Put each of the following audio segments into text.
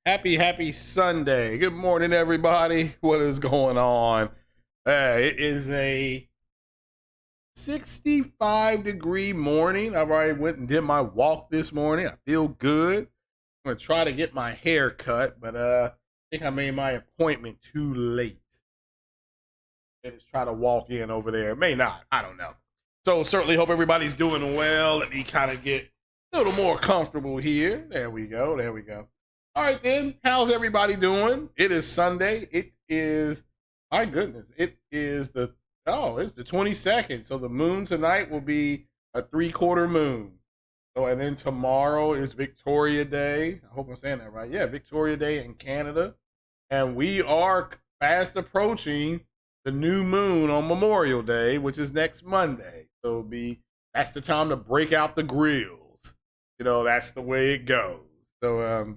Happy Sunday. Good morning, everybody. What is going on? It is a 65-degree morning. I've already went and did my walk this morning. I feel good. I'm going to try to get my hair cut, but I think I made my appointment too late. Let's try to walk in over there. May not. I don't know. So certainly hope everybody's doing well. Let me kind of get a little more comfortable here. There we go. There we go. All right, then. How's everybody doing? It is Sunday. It is, my goodness, it's the 22nd. So the moon tonight will be a 3/4 moon. So, and then tomorrow is Victoria Day. I hope I'm saying that right. Yeah, Victoria Day in Canada. And we are fast approaching the new moon on Memorial Day, which is next Monday. So that's the time to break out the grills. That's the way it goes. So,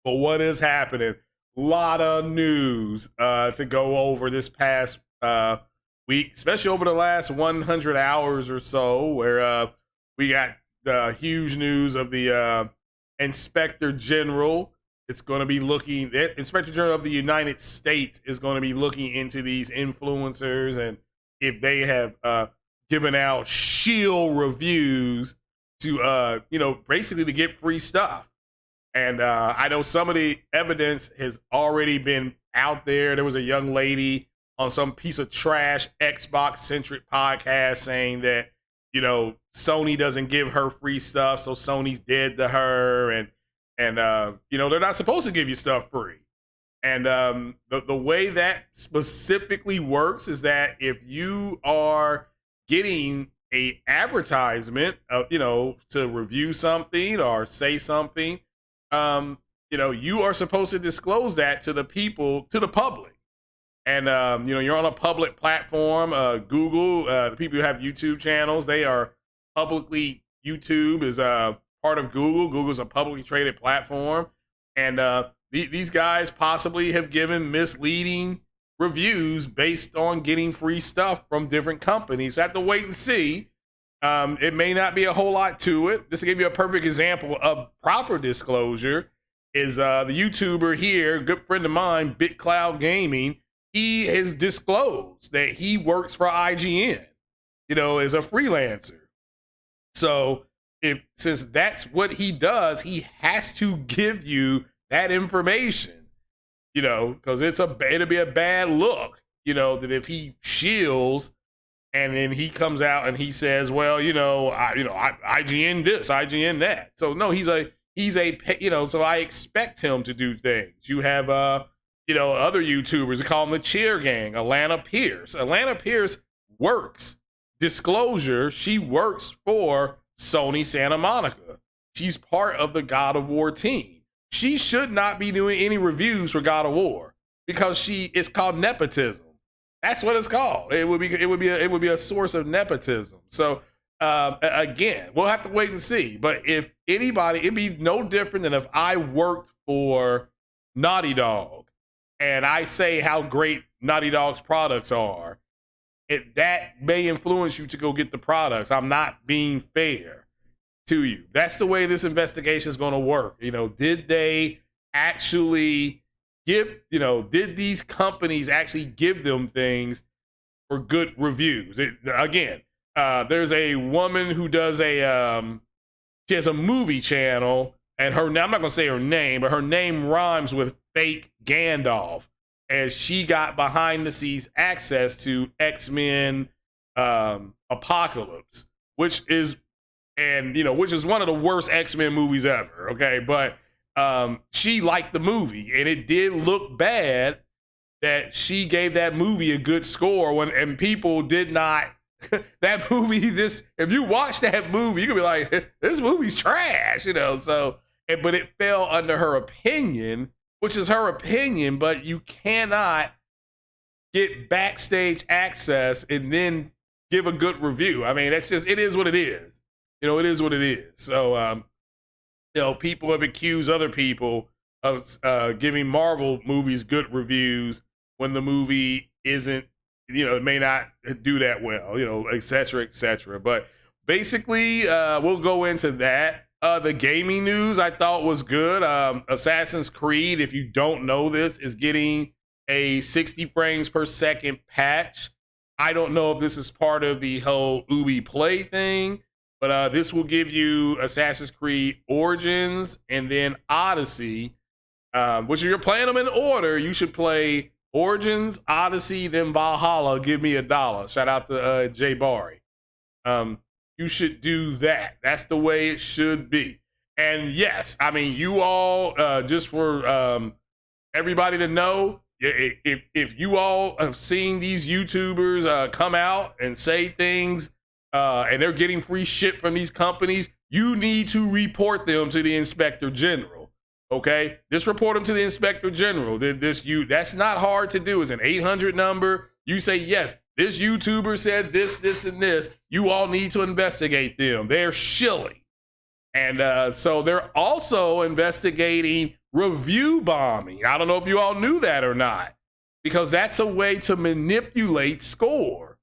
but what is happening? A lot of news to go over this past week, especially over the last 100 hours or so, where we got the huge news of the Inspector General. It's going to be Inspector General of the United States is going to be looking into these influencers and if they have given out shield reviews to, basically to get free stuff. And I know some of the evidence has already been out there. There was a young lady on some piece of trash Xbox-centric podcast saying that, Sony doesn't give her free stuff, so Sony's dead to her. And they're not supposed to give you stuff free. And the way that specifically works is that if you are getting a advertisement, to review something or say something, you are supposed to disclose that to the public. And, you're on a public platform, Google, the people who have YouTube channels, they are YouTube is part of Google. Google's a publicly traded platform. And these guys possibly have given misleading reviews based on getting free stuff from different companies. So I have to wait and see. It may not be a whole lot to it. Just to give you a perfect example of proper disclosure is the YouTuber here, good friend of mine, BitCloud Gaming. He has disclosed that he works for IGN, as a freelancer. So since that's what he does, he has to give you that information, because it'll be a bad look, that if he shills and then he comes out and he says, well, IGN this, IGN that. So no, so I expect him to do things. You have, other YouTubers, we call them the Cheer Gang, Alana Pierce. Alana Pierce works, disclosure, she works for Sony Santa Monica. She's part of the God of War team. She should not be doing any reviews for God of War because it's called nepotism. That's what it's called. It would be a source of nepotism. So again, we'll have to wait and see. But if anybody, it'd be no different than if I worked for Naughty Dog and I say how great Naughty Dog's products are. That may influence you to go get the products. I'm not being fair to you. That's the way this investigation is going to work. Did they actually did these companies actually give them things for good reviews? There's a woman who does she has a movie channel, and I'm not going to say her name, but her name rhymes with fake Gandalf, as she got behind the scenes access to X-Men Apocalypse, which is one of the worst X-Men movies ever. Okay. But she liked the movie, and it did look bad that she gave that movie a good score and people did not. That movie, if you watch that movie, you could be like, this movie's trash, so, but it fell under her opinion, which is her opinion, but you cannot get backstage access and then give a good review. I mean, it is what it is. It is what it is. So, people have accused other people of giving Marvel movies good reviews when the movie isn't, it may not do that well, et cetera, et cetera. But basically, we'll go into that. The gaming news I thought was good. Assassin's Creed, if you don't know this, is getting a 60 frames per second patch. I don't know if this is part of the whole Ubi Play thing, but this will give you Assassin's Creed Origins and then Odyssey, which if you're playing them in order, you should play Origins, Odyssey, then Valhalla. Give me $1. Shout out to Jay Bari. You should do that. That's the way it should be. And yes, I mean, you all, just for everybody to know, if you all have seen these YouTubers come out and say things and they're getting free shit from these companies, you need to report them to the Inspector General. Okay, just report them to the Inspector General. That's not hard to do. It's an 800 number. You say, yes, this YouTuber said this, this, and this. You all need to investigate them. They're shilling. And so they're also investigating review bombing. I don't know if you all knew that or not, because that's a way to manipulate score.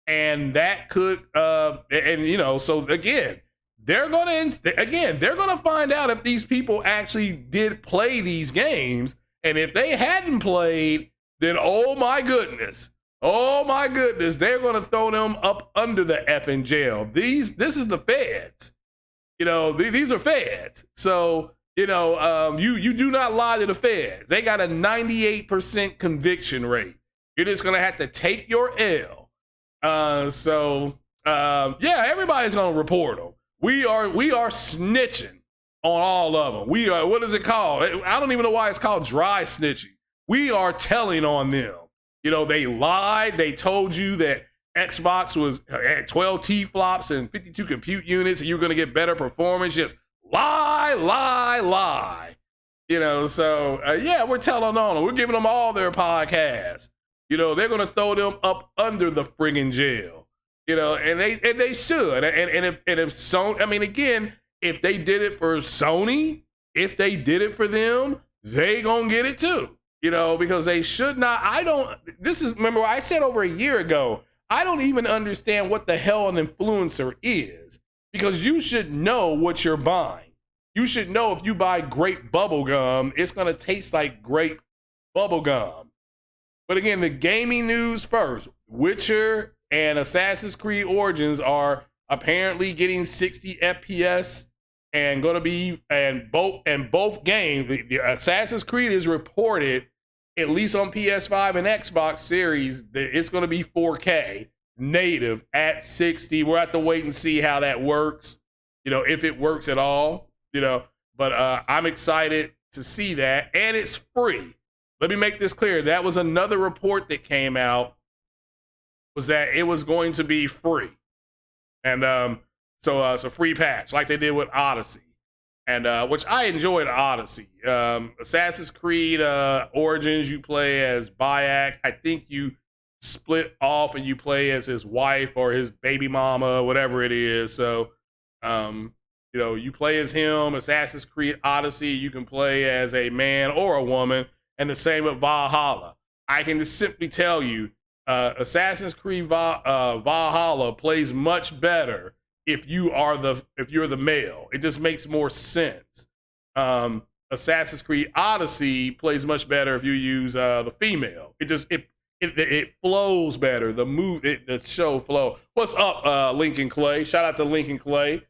And that could, and you know, so again, they're gonna find out if these people actually did play these games. And if they hadn't played, then oh my goodness, they're gonna throw them up under the effing jail. This is the feds. You know, these are feds. So, you know, you do not lie to the feds. They got a 98% conviction rate. You're just gonna have to take your L. Yeah, everybody's gonna report them. We are snitching on all of them. We are, what is it called? I don't even know why it's called dry snitching. We are telling on them. You know, they lied. They told you that Xbox had 12 T-flops and 52 compute units and you're going to get better performance. Just lie. You know, so yeah, we're telling on them. We're giving them all their podcasts. You know, they're going to throw them up under the friggin' jail. You know, and they should. And if Sony, I mean, again, if they did it for Sony, if they did it for them, they gonna get it too. You know, because they should not. Remember I said over a year ago, I don't even understand what the hell an influencer is, because you should know what you're buying. You should know if you buy grape bubble gum, it's gonna taste like grape bubble gum. But again, the gaming news first. Witcher and Assassin's Creed Origins are apparently getting 60 FPS and going to be, and both games, the Assassin's Creed is reported, at least on PS5 and Xbox Series, that it's going to be 4K native at 60. We'll have to wait and see how that works, you know, if it works at all, you know, but I'm excited to see that, and it's free. Let me make this clear. That was another report that came out, was that it was going to be free. And so it's a free patch like they did with Odyssey, and which I enjoyed Odyssey. Assassin's Creed Origins, you play as Bayek. I think you split off and you play as his wife or his baby mama, whatever it is. So, you know, you play as him. Assassin's Creed Odyssey, you can play as a man or a woman, and the same with Valhalla. I can just simply tell you, Assassin's Creed Valhalla plays much better if you're the male. It just makes more sense. Assassin's Creed Odyssey plays much better if you use the female. It flows better. The show flow. What's up, Lincoln Clay? Shout out to Lincoln Clay.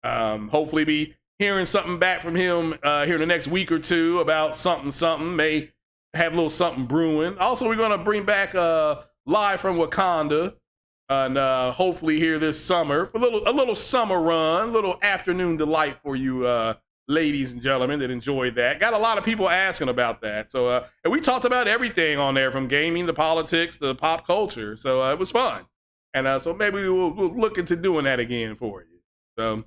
Hopefully be hearing something back from him here in the next week or two about something. May have a little something brewing. Also, we're gonna bring back live from Wakanda, and hopefully here this summer for a little summer run, a little afternoon delight for you ladies and gentlemen that enjoyed that. Got a lot of people asking about that. So and we talked about everything on there, from gaming to politics to pop culture. So it was fun. And so maybe we'll look into doing that again for you. So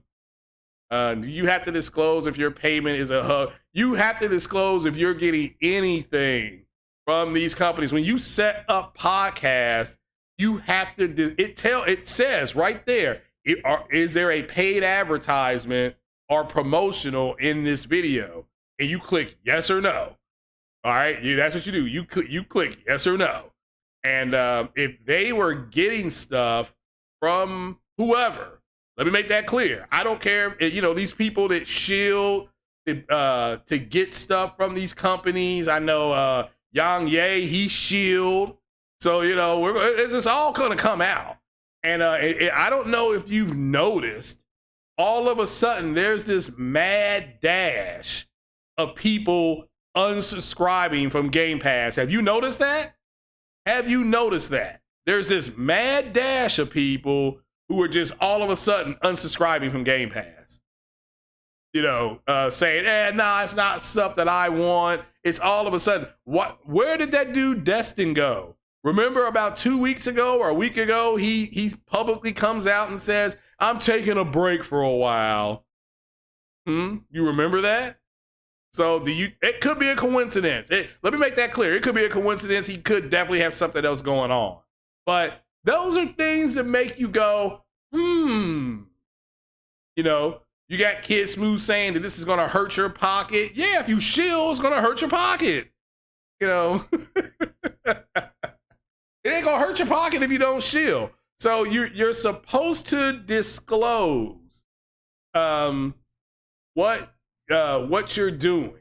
you have to disclose if your payment is a hug. You have to disclose if you're getting anything from these companies. When you set up podcasts, you have to, it says right there, is there a paid advertisement or promotional in this video? And you click yes or no. All right, that's what you do. You click yes or no. And if they were getting stuff from whoever, Let me make that clear. I don't care if, you know, these people that shield to get stuff from these companies. I know Yang Ye, he shield. So, you know, it's just all going to come out. And I don't know if you've noticed, all of a sudden there's this mad dash of people unsubscribing from Game Pass. Have you noticed that? Have you noticed that? There's this mad dash of people who are just all of a sudden unsubscribing from Game Pass. You know, saying, nah, it's not stuff that I want. It's all of a sudden, where did that dude Destin go? Remember about 2 weeks ago or a week ago, he publicly comes out and says, I'm taking a break for a while. You remember that? So it could be a coincidence. Let me make that clear. It could be a coincidence. He could definitely have something else going on. But those are things that make you go, You know, you got Kid Smooth saying that this is going to hurt your pocket. Yeah, if you shield, it's going to hurt your pocket. You know, it ain't going to hurt your pocket if you don't shield. So you're supposed to disclose what you're doing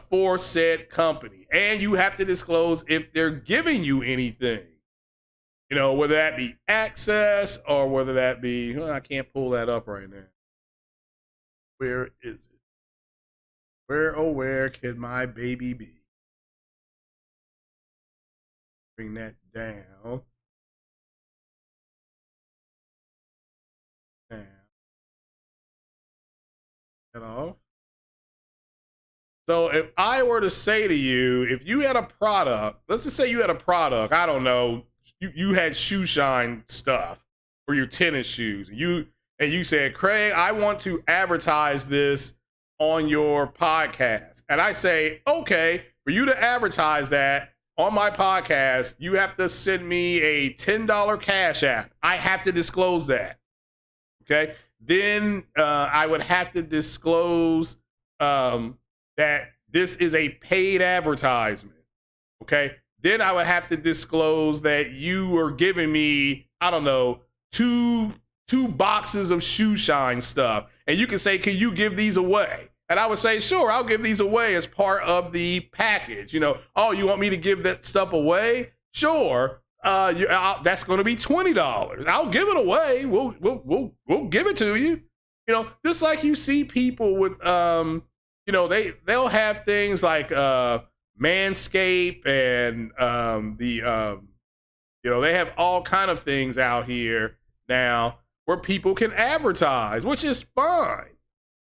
for said company. And you have to disclose if they're giving you anything. You know, whether that be access or whether that be, I can't pull that up right now. Where is it? Where can my baby be? Bring that down. That off. So if I were to say to you, if you had a product, let's just say you had a product, I don't know, you had shoe shine stuff for your tennis shoes. And you said, Craig, I want to advertise this on your podcast. And I say, okay, for you to advertise that on my podcast, you have to send me a $10 Cash App. I have to disclose that. Okay. Then I would have to disclose that this is a paid advertisement. Okay. Then I would have to disclose that you are giving me, I don't know, two boxes of shoe shine stuff. And you can say, can you give these away? And I would say, sure, I'll give these away as part of the package. You know, oh, you want me to give that stuff away? Sure. That's going to be $20. I'll give it away. We'll give it to you. You know, just like you see people with, you know, they'll have things like Manscaped and you know, they have all kind of things out here now where people can advertise, which is fine.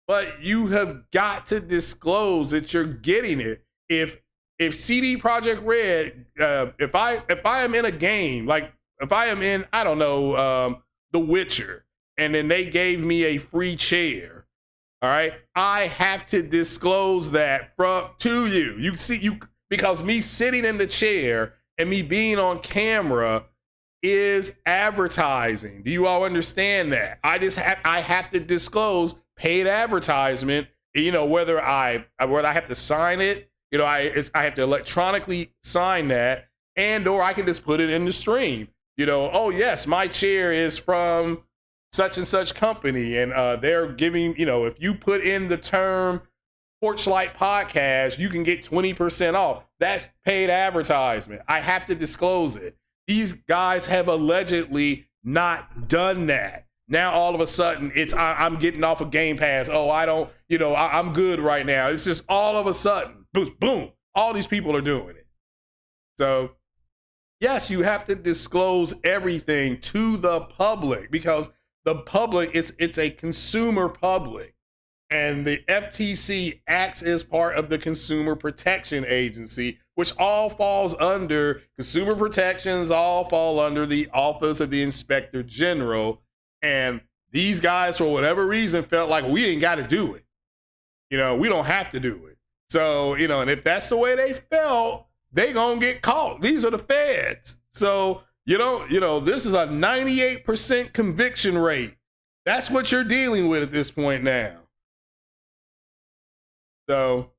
But you have got to disclose that you're getting it. If CD Projekt Red, if I am in a game, like if I am in, I don't know, The Witcher, and then they gave me a free chair, all right, I have to disclose that to you. You see, because me sitting in the chair and me being on camera is advertising. Do you all understand that? I have to disclose paid advertisement. You know, whether I have to sign it. You know, I have to electronically sign that, and or I can just put it in the stream. You know, oh yes, my chair is from such and such company, and they're giving, you know, if you put in the term Porchlight Podcast, you can get 20% off. That's paid advertisement. I have to disclose it. These guys have allegedly not done that. Now all of a sudden I'm getting off of Game Pass. Oh, I don't, you know, I'm good right now. It's just all of a sudden, boom, boom, all these people are doing it. So yes, you have to disclose everything to the public because the public, it's a consumer public, and the FTC acts as part of the Consumer Protection Agency, which all falls under consumer protections, all fall under the Office of the Inspector General. And these guys, for whatever reason, felt like we ain't got to do it. You know, we don't have to do it. So, you know, and if that's the way they felt, they gonna get caught. These are the feds. So, you know, this is a 98% conviction rate. That's what you're dealing with at this point now. So,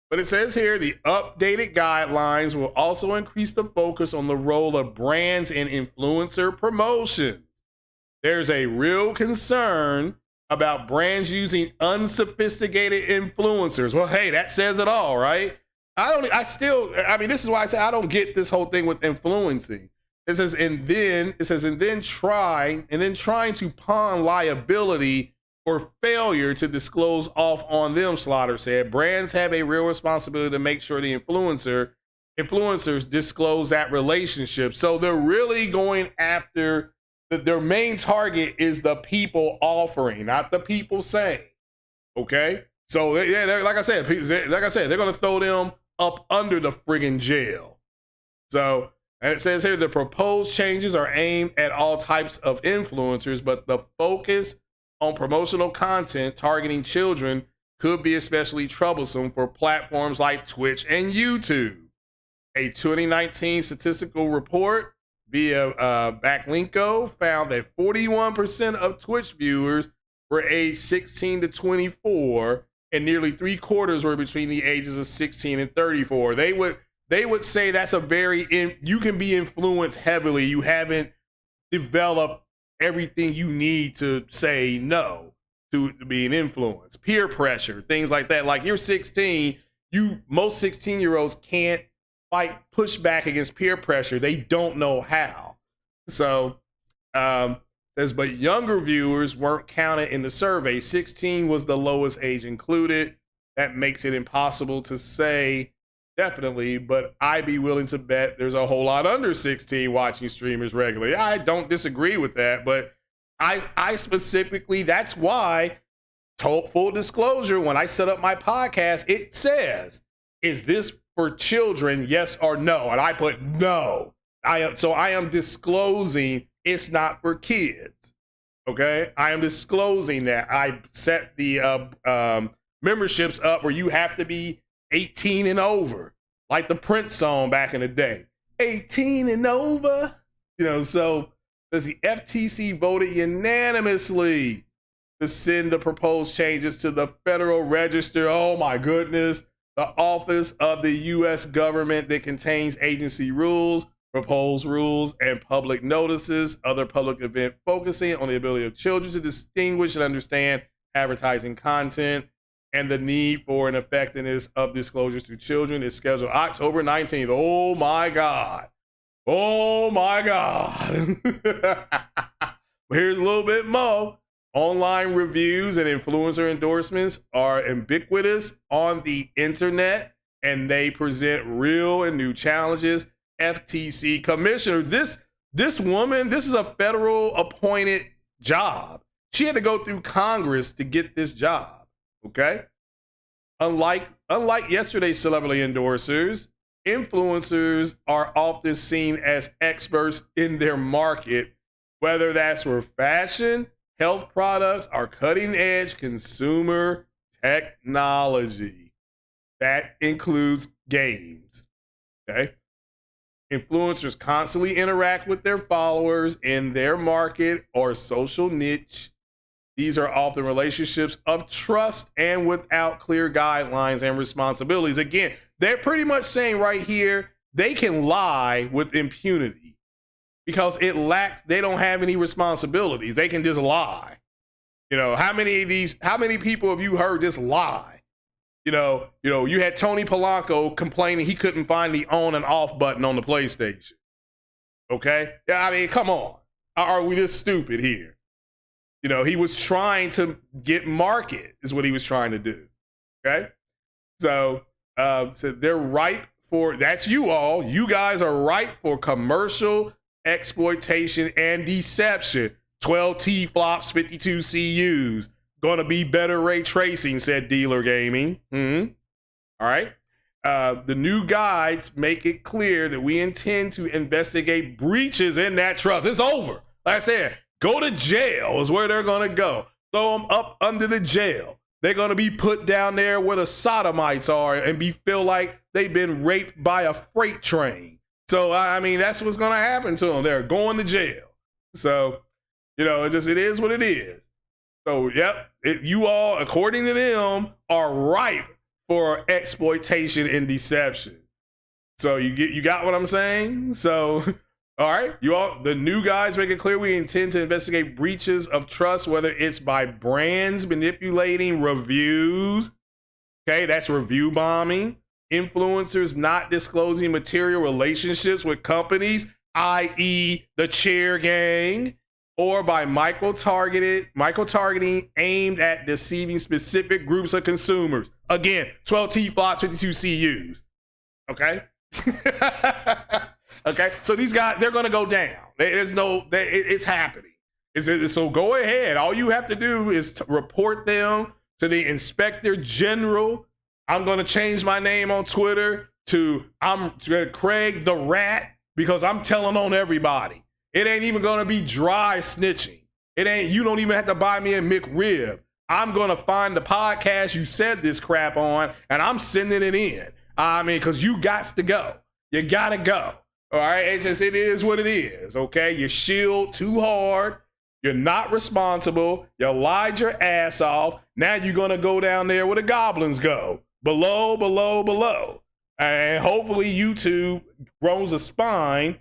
but it says here, the updated guidelines will also increase the focus on the role of brands in influencer promotions. there's a real concern about brands using unsophisticated influencers. Well, hey, that says it all, right? I mean, this is why I say I don't get this whole thing with influencing. It says, and then trying to pawn liability or failure to disclose off on them, Slaughter said. Brands have a real responsibility to make sure the influencers disclose that relationship. So they're really going after their main target is the people offering, not the people saying. Okay, so yeah, like I said, they're going to throw them up under the friggin' jail. So, and it says here the proposed changes are aimed at all types of influencers, but the focus on promotional content targeting children could be especially troublesome for platforms like Twitch and YouTube. A 2019 statistical report via Backlinko found that 41% of Twitch viewers were aged 16 to 24, and nearly 3/4 were between the ages of 16 and 34. They would say that's you can be influenced heavily. You haven't developed everything you need to say no to being influenced. Peer pressure, things like that. Like you're 16, most 16-year-olds can't fight pushback against peer pressure. They don't know how. So but younger viewers weren't counted in the survey. 16 was the lowest age included. That makes it impossible to say definitely, but I'd be willing to bet there's a whole lot under 16 watching streamers regularly. I don't disagree with that, but I specifically, that's why, full disclosure, when I set up my podcast, it says, is this for children, yes or no? And I put no. I am disclosing it's not for kids. Okay, I am disclosing that. I set the memberships up where you have to be 18 and over, like the Prince song back in the day. 18 and over, so does the FTC voted unanimously to send the proposed changes to the Federal Register. Oh my goodness. The Office of the U.S. Government that contains agency rules, proposed rules, and public notices, other public event focusing on the ability of children to distinguish and understand advertising content, and the need for an effectiveness of disclosures to children is scheduled October 19th. Oh my God. Oh my God. Here's a little bit more. Online reviews and influencer endorsements are ubiquitous on the internet, and they present real and new challenges. FTC commissioner, this woman, this is a federal appointed job. She had to go through Congress to get this job. Okay. Unlike yesterday's celebrity endorsers, influencers are often seen as experts in their market, whether that's for fashion, health products, or cutting edge consumer technology. That includes games. Okay. Influencers constantly interact with their followers in their market or social niche. These are often relationships of trust and without clear guidelines and responsibilities. Again, they're pretty much saying right here, they can lie with impunity because they don't have any responsibilities. They can just lie. How many people have you heard just lie? You had Tony Polanco complaining he couldn't find the on and off button on the PlayStation. Okay? I mean, come on. Are we this stupid here? He was trying to get market is what he was trying to do. Okay? So they're ripe for, that's you all. You guys are ripe for commercial exploitation and deception. 12 T-flops, 52 CUs. Gonna be better ray tracing, said Dealer Gaming. All right. The new guides make it clear that we intend to investigate breaches in that trust. It's over. Like I said, go to jail is where they're gonna go. Throw them up under the jail. They're gonna be put down there where the sodomites are and feel like they've been raped by a freight train. So I mean, that's what's gonna happen to them. They're going to jail. So it is what it is. So, yep, you all, according to them, are ripe for exploitation and deception. So you got what I'm saying? So All right, you all, the new guys make it clear we intend to investigate breaches of trust, whether it's by brands manipulating reviews. Okay, that's review bombing. Influencers not disclosing material relationships with companies, i.e., the Chair Gang, or by micro-targeting aimed at deceiving specific groups of consumers. Again, 12 T-flops, 52 CUs. Okay? Okay, so these guys, they're going to go down. It's happening. So go ahead. All you have to do is report them to the Inspector General. I'm going to change my name on Twitter to Craig the Rat, because I'm telling on everybody. It ain't even going to be dry snitching. You don't even have to buy me a McRib. I'm going to find the podcast you said this crap on, and I'm sending it in. I mean, because you got to go. You got to go. All right, it is what it is, okay? You shield too hard. You're not responsible. You lied your ass off. Now you're going to go down there where the goblins go. Below, below, below. And hopefully YouTube grows a spine.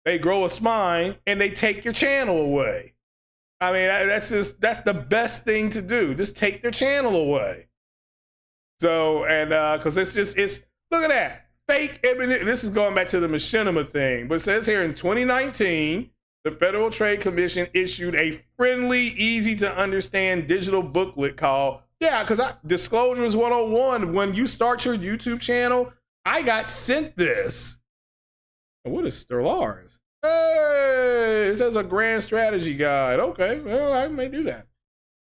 They grow a spine and they take your channel away. I mean, that's the best thing to do. Just take their channel away. So, and because it's look at that. Fake, this is going back to the machinima thing, but it says here in 2019, the Federal Trade Commission issued a friendly, easy to understand digital booklet called, because Disclosures 101, when you start your YouTube channel, I got sent this. What is Sterlars? Hey, it says a grand strategy guide. Okay, well, I may do that.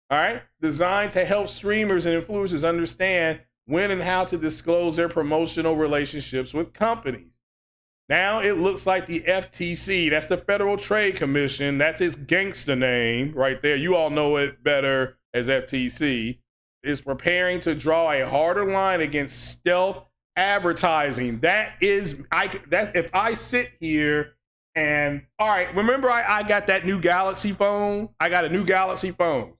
All right, designed to help streamers and influencers understand when and how to disclose their promotional relationships with companies. Now it looks like the FTC, that's the Federal Trade Commission, that's its gangster name right there. You all know it better as FTC, is preparing to draw a harder line against stealth advertising. If I sit here and, all right, remember I got that new Galaxy phone? I got a new Galaxy phone.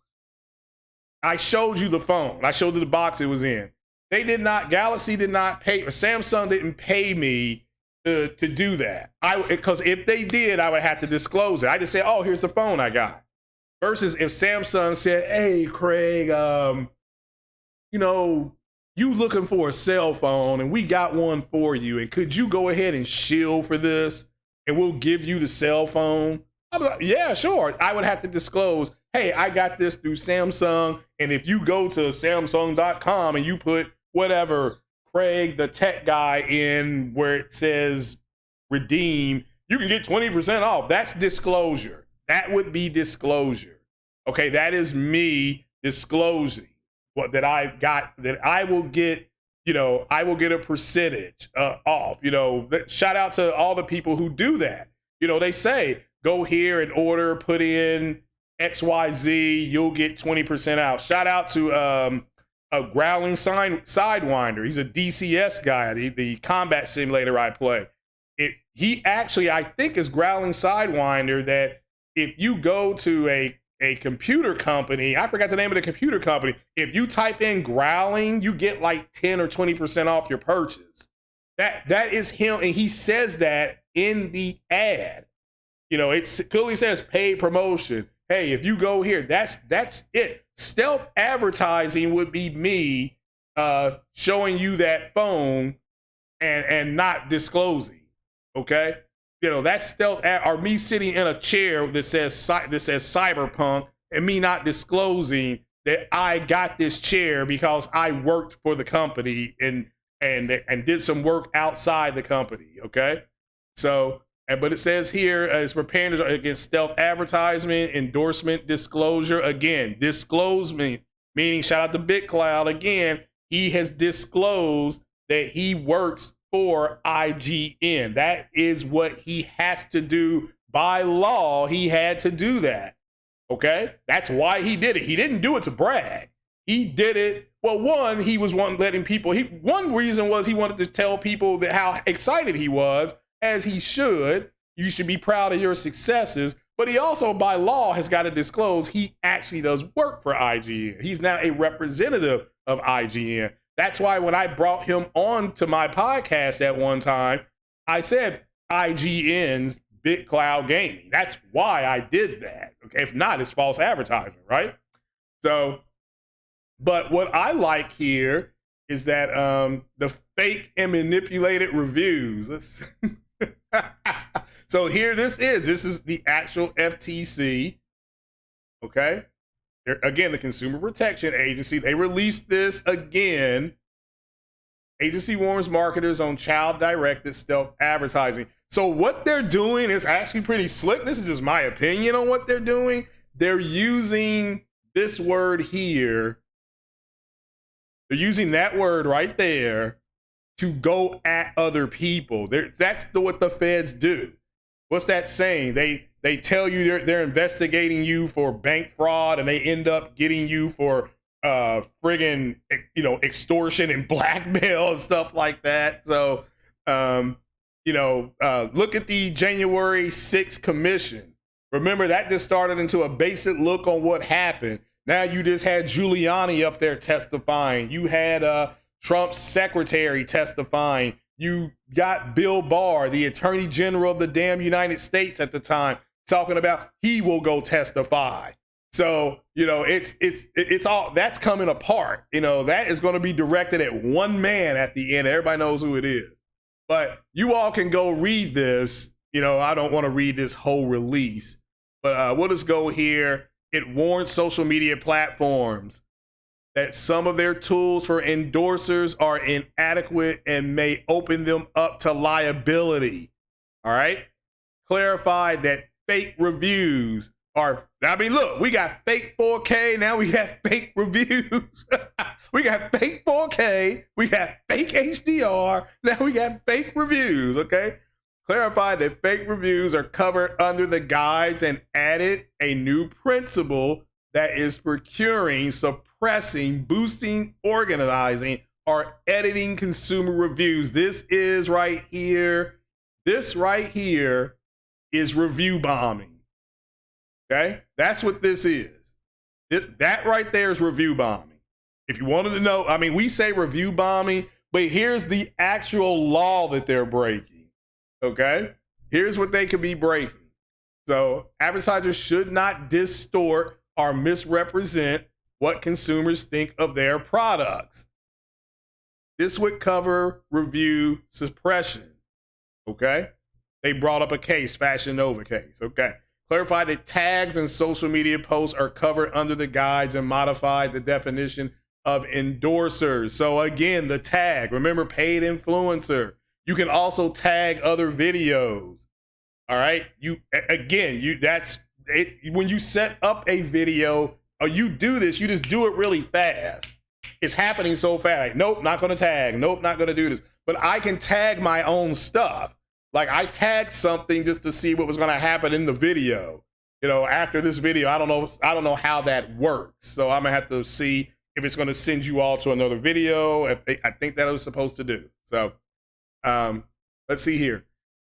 I showed you the phone. I showed you the box it was in. Galaxy did not pay, or Samsung didn't pay me to do that. Because if they did, I would have to disclose it. I just say, oh, here's the phone I got. Versus if Samsung said, hey, Craig, you looking for a cell phone and we got one for you. And could you go ahead and shield for this and we'll give you the cell phone? I'm like, yeah, sure. I would have to disclose, hey, I got this through Samsung. And if you go to Samsung.com and you put whatever, Craig, the tech guy, in where it says redeem, you can get 20% off. That's disclosure. That would be disclosure. Okay, that is me disclosing what that I got, that I will get, I will get a percentage off. Shout out to all the people who do that. They say, go here and order, put in XYZ, you'll get 20% out. Shout out to a Growling Sidewinder. He's a DCS guy, the combat simulator I play. He actually, I think, is Growling Sidewinder, that if you go to a computer company, I forgot the name of the computer company, if you type in Growling, you get like 10 or 20% off your purchase. That is him, and he says that in the ad. It clearly says paid promotion. Hey, if you go here, that's it. Stealth advertising would be me showing you that phone and not disclosing. Okay, that's stealth or me sitting in a chair that says cyberpunk and me not disclosing that I got this chair because I worked for the company and did some work outside the company. Okay, so. But it says here, it's preparing against stealth advertisement, endorsement, disclosure. Again, disclosement, meaning shout out to BitCloud. Again, he has disclosed that he works for IGN. That is what he has to do by law. He had to do that. Okay? That's why he did it. He didn't do it to brag. He did it. Well, one, he was letting people, one reason was he wanted to tell people that how excited he was. As he should. You should be proud of your successes. But he also, by law, has got to disclose he actually does work for IGN. He's now a representative of IGN. That's why when I brought him on to my podcast at one time, I said, IGN's BitCloud Gaming. That's why I did that. Okay, if not, it's false advertisement, right? So, but what I like here is that the fake and manipulated reviews. So here this is the actual FTC. Okay, again, the Consumer Protection Agency. They released this again. Agency warns marketers on child-directed stealth advertising. So what they're doing is actually pretty slick. This is just my opinion on what they're doing. They're using this word here. They're using that word right there to go at other people. That's what the feds do. What's that saying? They tell you they're investigating you for bank fraud, and they end up getting you for friggin', extortion and blackmail and stuff like that. So, look at the January 6th commission. Remember, that just started into a basic look on what happened. Now you just had Giuliani up there testifying. You had Trump's secretary testifying. You got Bill Barr, the attorney general of the damn United States at the time, talking about he will go testify. So, it's all that's coming apart. That is going to be directed at one man at the end. Everybody knows who it is. But you all can go read this. I don't want to read this whole release, but we'll just go here. It warns social media platforms that some of their tools for endorsers are inadequate and may open them up to liability. All right. Clarified that fake reviews look, we got fake 4K. Now we got fake reviews. We got fake 4K. We got fake HDR. Now we got fake reviews. Okay. Clarified that fake reviews are covered under the guides and added a new principle that is procuring, suppressing, boosting, organizing, or editing consumer reviews. This is right here. This right here is review bombing. Okay, that's what this is. That right there is review bombing. If you wanted to know, we say review bombing, but here's the actual law that they're breaking. Okay, here's what they could be breaking. So advertisers should not distort or misrepresent what consumers think of their products. This would cover review suppression. Okay, they brought up a case, Fashion Nova case. Okay. Clarify that tags and social media posts are covered under the guides and modified the definition of endorsers. So again, the tag, remember, paid influencer. You can also tag other videos. All right. That's it. When you set up a video or you do this, you just do it really fast. It's happening so fast. Like, nope, not going to tag. Nope, not going to do this. But I can tag my own stuff. Like, I tagged something just to see what was going to happen in the video. After this video, I don't know how that works. So I'm gonna have to see if it's going to send you all to another video. I think that it was supposed to do. So let's see here.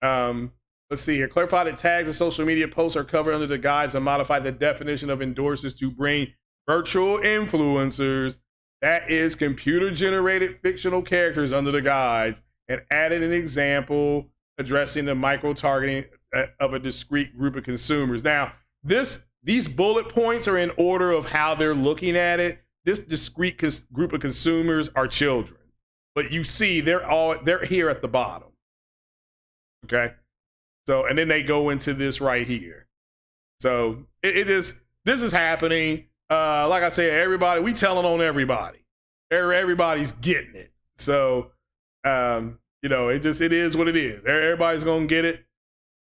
Clarify that tags and social media posts are covered under the guides and modify the definition of endorsers to bring virtual influencers, that is computer-generated fictional characters, under the guides, and added an example addressing the micro-targeting of a discrete group of consumers. Now, these bullet points are in order of how they're looking at it. This discrete group of consumers are children, but you see they're here at the bottom. Okay, so and then they go into this right here. So this is happening. Like I said, everybody, we telling on everybody. Everybody's getting it. So it is what it is. Everybody's gonna get it,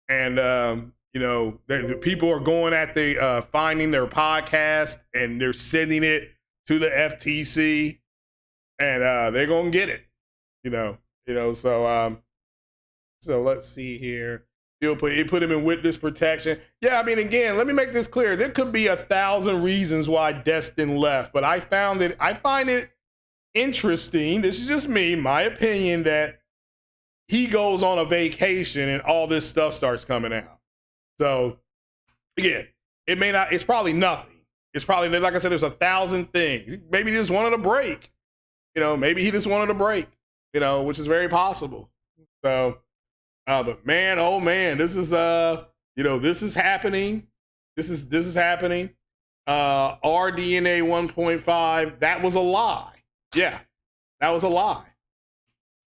and the people are going at the finding their podcast and they're sending it to the FTC, and they're gonna get it. So let's see here. He put him in witness protection. Yeah, again, let me make this clear. There could be 1,000 reasons why Destin left, but I find it interesting. This is just me, my opinion, that he goes on a vacation and all this stuff starts coming out. So again, it's probably nothing. It's probably, like I said, there's 1,000 things. Maybe he just wanted a break. Maybe he just wanted a break, which is very possible. So But man, oh man, this is this is happening. This is happening. RDNA 1.5, that was a lie. Yeah, that was a lie.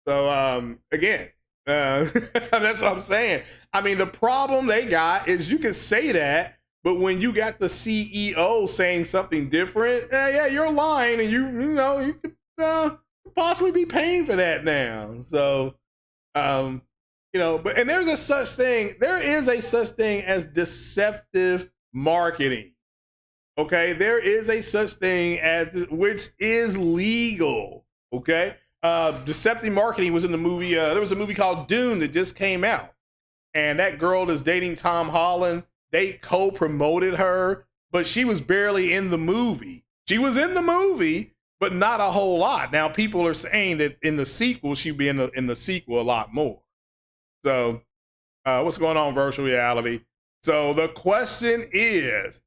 So again, that's what I'm saying. I mean, the problem they got is you can say that, but when you got the CEO saying something different, yeah, you're lying, and you could possibly be paying for that now. So, but and there is a such thing as deceptive marketing. Okay, there is a such thing as which is legal. Okay, deceptive marketing was in the movie. There was a movie called Dune that just came out, and that girl that's dating Tom Holland, they co-promoted her, but she was barely in the movie. She was in the movie, but not a whole lot. Now people are saying that in the sequel, she'd be in the sequel a lot more. So, what's going on, virtual reality? So the question is,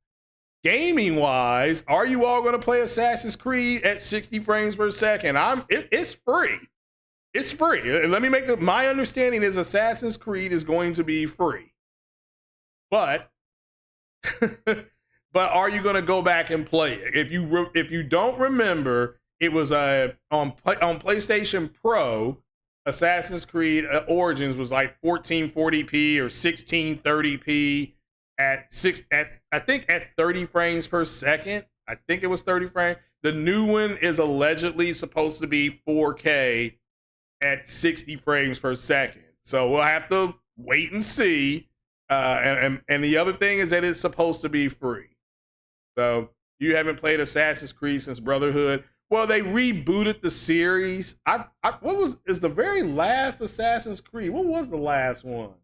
gaming wise, are you all going to play Assassin's Creed at 60 frames per second? It's free. It's free. Let me make my understanding is Assassin's Creed is going to be free. But but are you going to go back and play it? If you don't remember, it was on PlayStation Pro, Assassin's Creed Origins was like 1440p or 1630p at 30 frames per second. I think it was 30 frames. The new one is allegedly supposed to be 4K at 60 frames per second. So we'll have to wait and see. And the other thing is that it's supposed to be free. So you haven't played Assassin's Creed since Brotherhood. Well, they rebooted the series. Is the very last Assassin's Creed? What was the last one?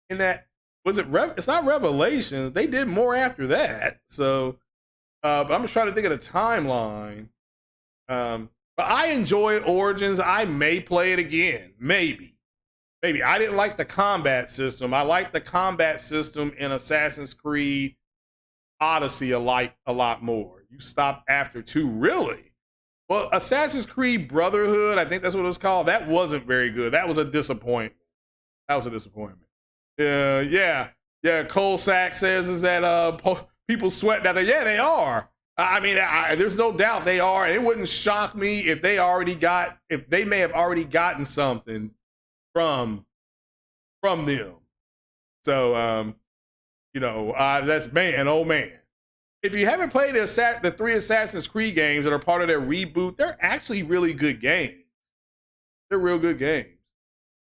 It's not Revelations. They did more after that. So, but I'm just trying to think of the timeline. But I enjoyed Origins. I may play it again. Maybe. I didn't like the combat system. I liked the combat system in Assassin's Creed Odyssey a lot more. You stopped after 2, really? Well, Assassin's Creed Brotherhood, I think that's what it was called. That wasn't very good. That was a disappointment. Yeah. Cole Sack says is that people sweating out there. Yeah, they are. I mean, there's no doubt they are. And it wouldn't shock me if they may have already gotten something from them. So, that's man, oh man. If you haven't played the 3 Assassin's Creed games that are part of their reboot, they're actually really good games. They're real good games.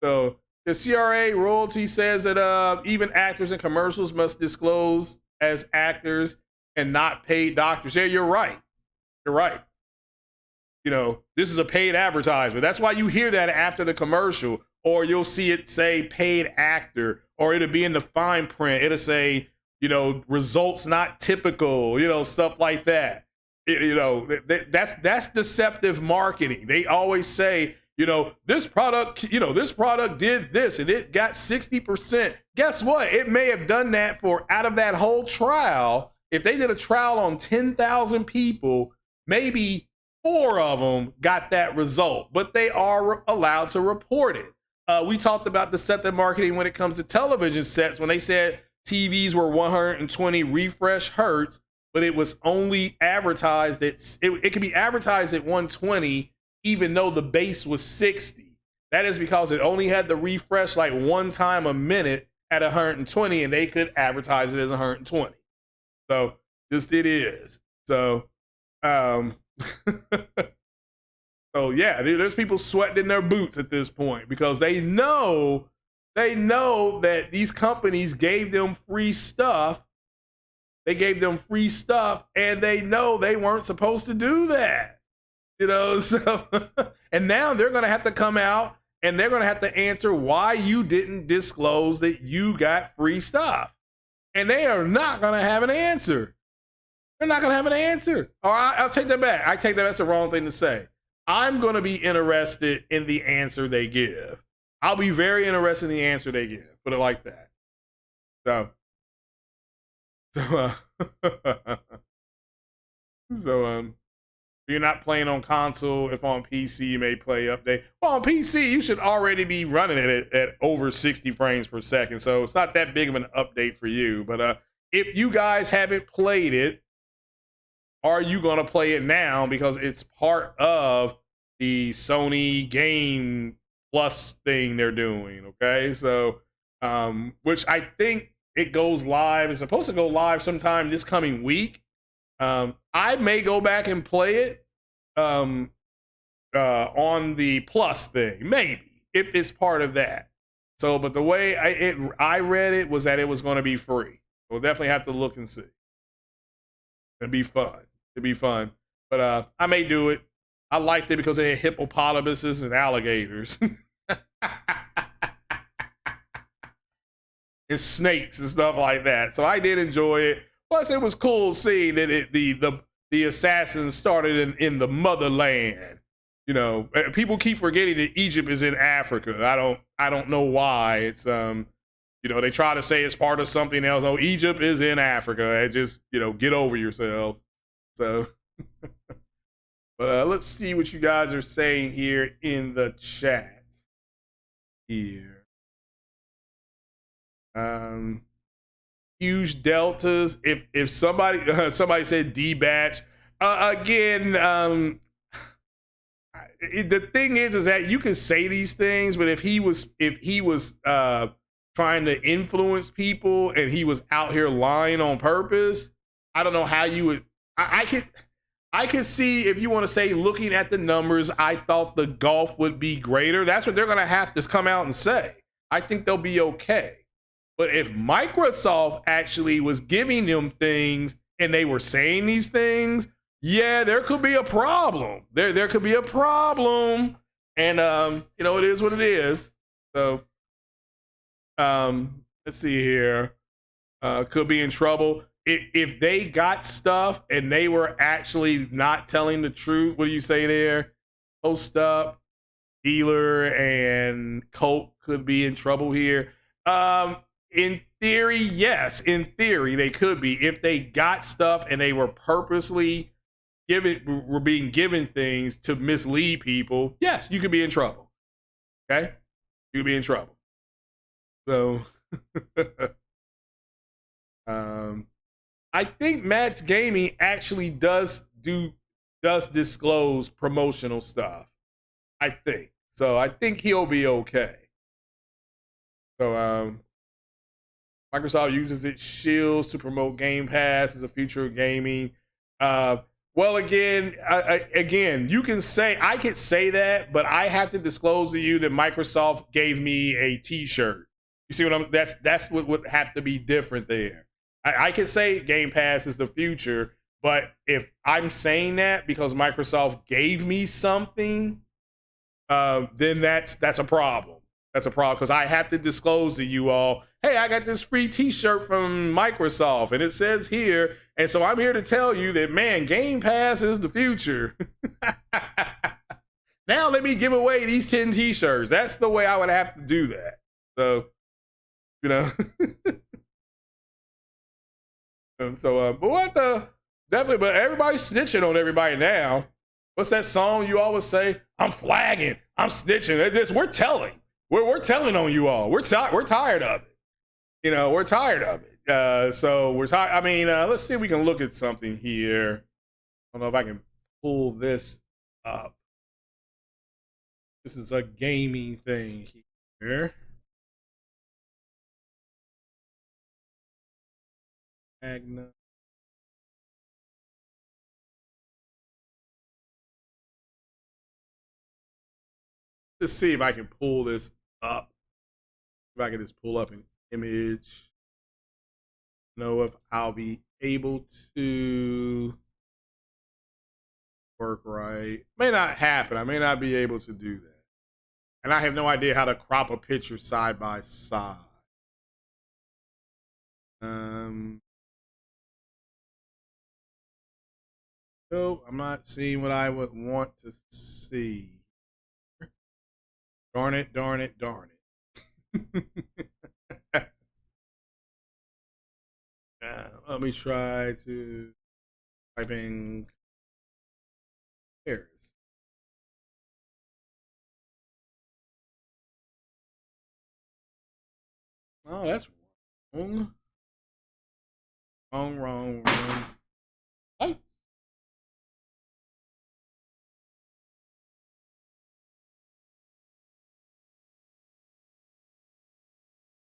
So the CRA royalty says that even actors in commercials must disclose as actors and not paid doctors. Yeah, you're right. You're right. This is a paid advertisement. That's why you hear that after the commercial, or you'll see it say paid actor, or it'll be in the fine print. It'll say, results not typical, stuff like that. That's deceptive marketing. They always say, this product did this and it got 60%. Guess what? It may have done that out of that whole trial. If they did a trial on 10,000 people, maybe 4 of them got that result, but they are allowed to report it. We talked about deceptive marketing when it comes to television sets, when they said TVs were 120 refresh hertz, but it was only advertised it could be advertised at 120, even though the base was 60. That is because it only had to refresh like one time a minute at 120, and they could advertise it as 120. So just it is. So, so yeah, there's people sweating in their boots at this point because they know that these companies gave them free stuff. They gave them free stuff, and they know they weren't supposed to do that. So and now they're going to have to come out and they're going to have to answer why you didn't disclose that you got free stuff. And they are not going to have an answer. They're not going to have an answer. All right, I'll take that back. I take that. That's the wrong thing to say. I'm going to be interested in the answer they give. I'll be very interested in the answer they give. Put it like that. So If you're not playing on console, if on PC, you may play update. Well, on PC, you should already be running it at over 60 frames per second. So it's not that big of an update for you. But if you guys haven't played it, are you going to play it now? Because it's part of the Sony Game Plus thing they're doing. Okay. So, which I think it goes live. It's supposed to go live sometime this coming week. I may go back and play it on the Plus thing, maybe, if it's part of that. So, but the way I read it was that it was going to be free. We'll definitely have to look and see. It'd be fun. It'd be fun. But I may do it. I liked it because they had hippopotamuses and alligators. And snakes and stuff like that. So I did enjoy it. Plus, it was cool seeing that the assassins started in the motherland. You know, people keep forgetting that Egypt is in Africa. I don't know why. It's you know, they try to say it's part of something else. Oh, Egypt is in Africa. Just, you know, get over yourselves. So, but let's see what you guys are saying here in the chat. Here. Huge deltas. If somebody said D-batch again, the thing is that you can say these things, but if he was trying to influence people and he was out here lying on purpose, I don't know how you would. I could see if you want to say, looking at the numbers, I thought the gulf would be greater. That's what they're going to have to come out and say. I think they'll be okay. But if Microsoft actually was giving them things and they were saying these things, yeah, there could be a problem. There could be a problem. And, you know, it is what it is. So, let's see here. Could be in trouble. If they got stuff and they were actually not telling the truth, what do you say there? Post up, dealer and Colt could be in trouble here. In theory, yes. In theory, they could be. If they got stuff and they were purposely being given things to mislead people, yes, you could be in trouble. Okay? You could be in trouble. So, I think Matt's Gaming actually does disclose promotional stuff. I think. So I think he'll be okay. So, Microsoft uses its shields to promote Game Pass as a future of gaming. Well, again, you can say, I could say that, but I have to disclose to you that Microsoft gave me a T-shirt. You see what that's what would have to be different there. I could say Game Pass is the future, but if I'm saying that because Microsoft gave me something, then that's a problem. That's a problem because I have to disclose to you all, hey, I got this free T-shirt from Microsoft and it says here, and so I'm here to tell you that, man, Game Pass is the future. Now let me give away these 10 T-shirts. That's the way I would have to do that. So, you know. And so, but what the, definitely, but everybody's snitching on everybody now. What's that song you always say? I'm flagging, I'm snitching. We're telling. We're telling on you all. We're tired of it. You know, we're tired of it. So we're tired. I mean, let's see if we can look at something here. I don't know if I can pull this up. This is a gaming thing here. Magna. Let's see if I can pull this up. If I can just pull up an image. Know if I'll be able to work right. May not happen. I may not be able to do that. And I have no idea how to crop a picture side by side. No, I'm not seeing what I would want to see. Darn it, darn it, darn it. Let me try to type in comparison. Oh, that's wrong. Wrong. Oh.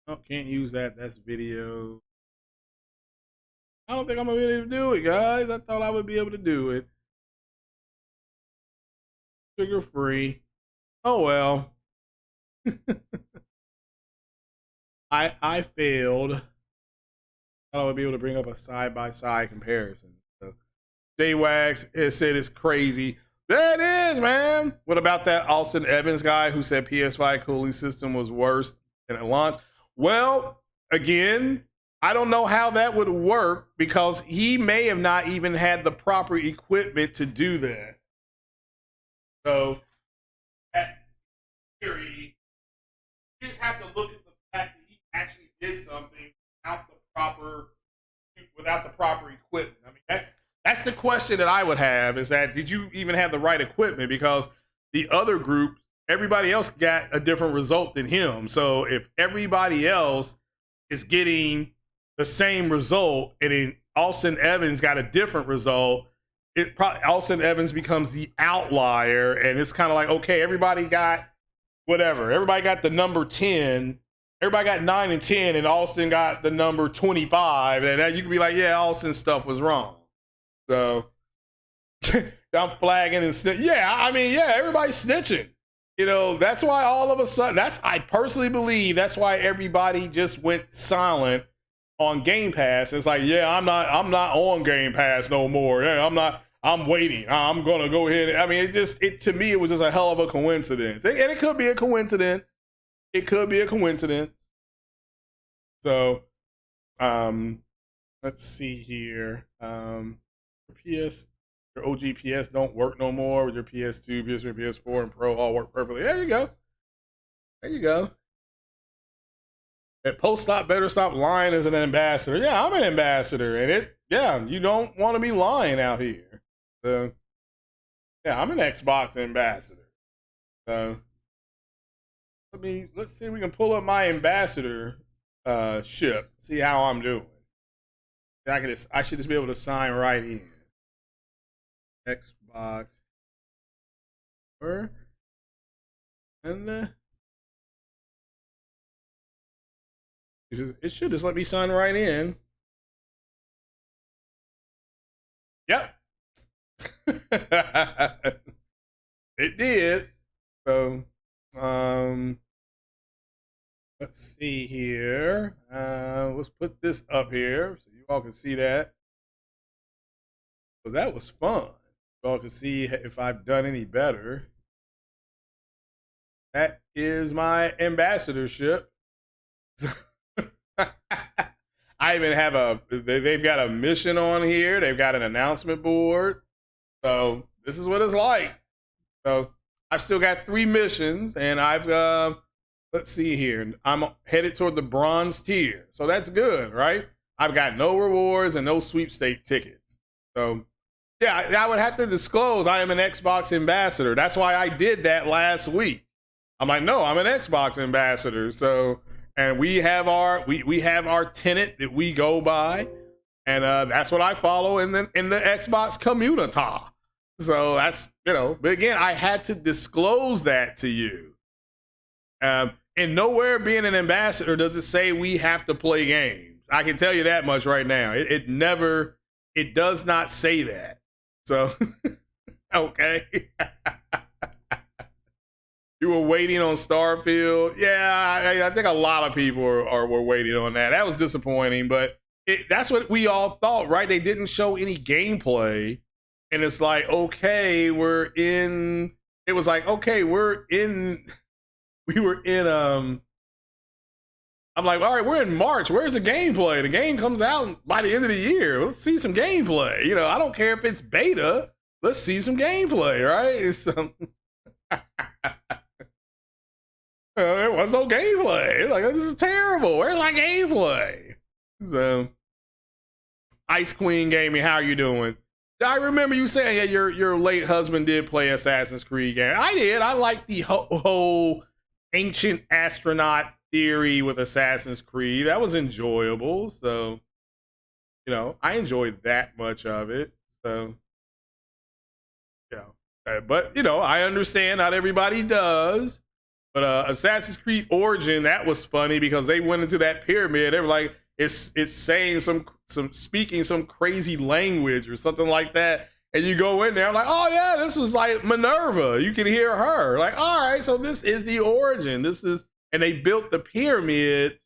Oh, can't use that. That's video. I don't think I'm gonna be able to do it, guys. I thought I would be able to do it. Sugar free. Oh well. I failed. I thought I would be able to bring up a side by side comparison. So J-Wax has said it's crazy. That is, man. What about that Austin Evans guy who said PS5 cooling system was worse than at launch? Well, again, I don't know how that would work because he may have not even had the proper equipment to do that. So, at theory, you just have to look at the fact that he actually did something without the proper equipment. I mean, that's the question that I would have, is that did you even have the right equipment? Because the other group, everybody else got a different result than him. So if everybody else is getting the same result and then Austin Evans got a different result, Austin Evans becomes the outlier, and it's kind of like, okay, everybody got whatever. Everybody got the number 10. Everybody got 9 and 10, and Austin got the number 25. And then you can be like, yeah, Austin's stuff was wrong. So I'm flagging and snitching. Yeah, I mean, yeah, everybody's snitching. You know, that's why all of a sudden, I personally believe that's why everybody just went silent on Game Pass. It's like, yeah, I'm not on Game Pass no more. Yeah, I'm waiting. I'm gonna go ahead. I mean, to me, it was just a hell of a coincidence. And it could be a coincidence. It could be a coincidence. So, let's see here. Your OG PS don't work no more with your PS2, PS3, PS4, and Pro all work perfectly. There you go. There you go. At Post-Stop better stop lying as an ambassador. Yeah, I'm an ambassador, and you don't want to be lying out here. So, yeah, I'm an Xbox ambassador. So, let's see if we can pull up my ambassador ship. See how I'm doing. I should just be able to sign right in. Xbox. And it should just let me sign right in. Yep. It did. So, let's see here. Let's put this up here so you all can see that. Because that was fun. You all can see if I've done any better. That is my ambassadorship. I even have they've got a mission on here. They've got an announcement board. So this is what it's like. So I've still got 3 missions, and I've let's see here. I'm headed toward the bronze tier. So that's good, right? I've got no rewards and no sweepstake tickets. So yeah, I would have to disclose I am an Xbox ambassador. That's why I did that last week. I'm like, no, I'm an Xbox ambassador. So, and we have our tenet that we go by, and that's what I follow in the Xbox community. So that's, but again, I had to disclose that to you. And nowhere being an ambassador does it say we have to play games. I can tell you that much right now. It does not say that. So, okay. You were waiting on Starfield. Yeah, I think a lot of people were waiting on that. That was disappointing, but that's what we all thought, right? They didn't show any gameplay. And it's like, okay, we were in, I'm like, all right, we're in March. Where's the gameplay? The game comes out by the end of the year. Let's see some gameplay. I don't care if it's beta. Let's see some gameplay, right? There was no gameplay. It's like, this is terrible. Where's my gameplay? So, Ice Queen Gaming, how are you doing? I remember you saying, yeah, your late husband did play Assassin's Creed game. I did. I like the whole ancient astronaut theory with Assassin's Creed. That was enjoyable. So, I enjoyed that much of it. So, but I understand not everybody does. But Assassin's Creed Origin, that was funny because they went into that pyramid. They were like, it's saying some speaking some crazy language or something like that. And you go in there, I'm like, oh yeah, this was like Minerva. You can hear her. Like, all right, so this is the origin. And they built the pyramid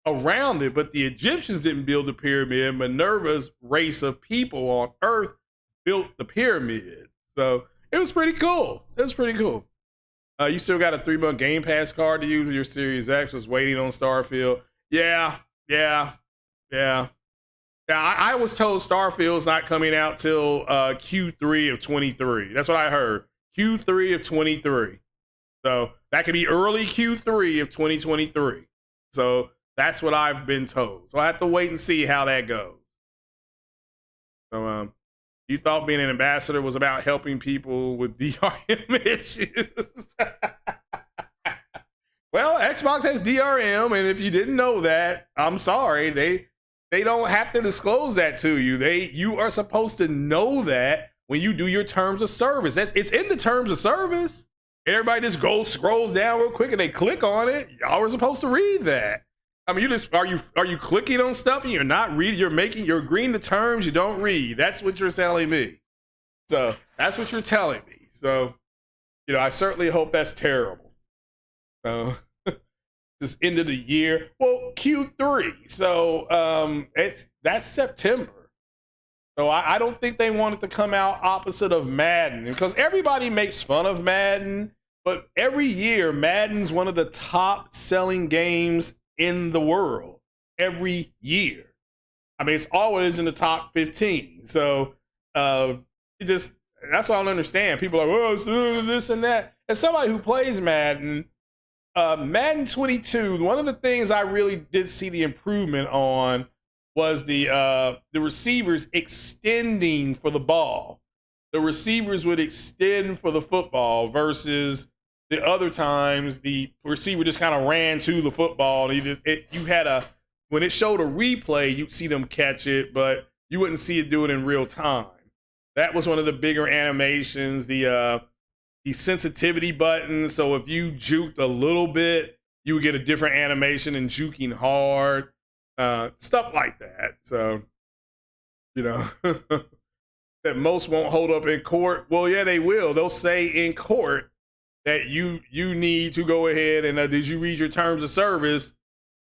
around it, but the Egyptians didn't build the pyramid. Minerva's race of people on Earth built the pyramid. So it was pretty cool. You still got a 3-month Game Pass card to use with your Series X. Was waiting on Starfield. Yeah. I was told Starfield's not coming out till Q3 of 23. That's what I heard. Q3 of 23. So that could be early Q3 of 2023. So that's what I've been told. So I have to wait and see how that goes. So you thought being an ambassador was about helping people with DRM issues. Well, Xbox has DRM, and if you didn't know that, I'm sorry. They don't have to disclose that to you. You are supposed to know that when you do your terms of service. It's in the terms of service. Everybody just scrolls down real quick and they click on it. Y'all were supposed to read that. I mean, are you clicking on stuff and you're not reading? You're agreeing to terms you don't read. That's what you're telling me. So that's what you're telling me. So, I certainly hope that's terrible. So this end of the year, well, Q3. So that's September. So I don't think they wanted to come out opposite of Madden, because everybody makes fun of Madden, but every year Madden's one of the top selling games in the world every year. I mean, it's always in the top 15. So that's what I don't understand. People are like, oh, it's this and that. As somebody who plays Madden 22, one of the things I really did see the improvement on was the receivers extending for the ball. The receivers would extend for the football versus the other times the receiver just kind of ran to the football. And when it showed a replay, you'd see them catch it, but you wouldn't see it do it in real time. That was one of the bigger animations, the sensitivity button. So if you juked a little bit, you would get a different animation than juking hard, stuff like that. So, that most won't hold up in court. Well, yeah, they will. They'll say in court that you need to go ahead and did you read your terms of service?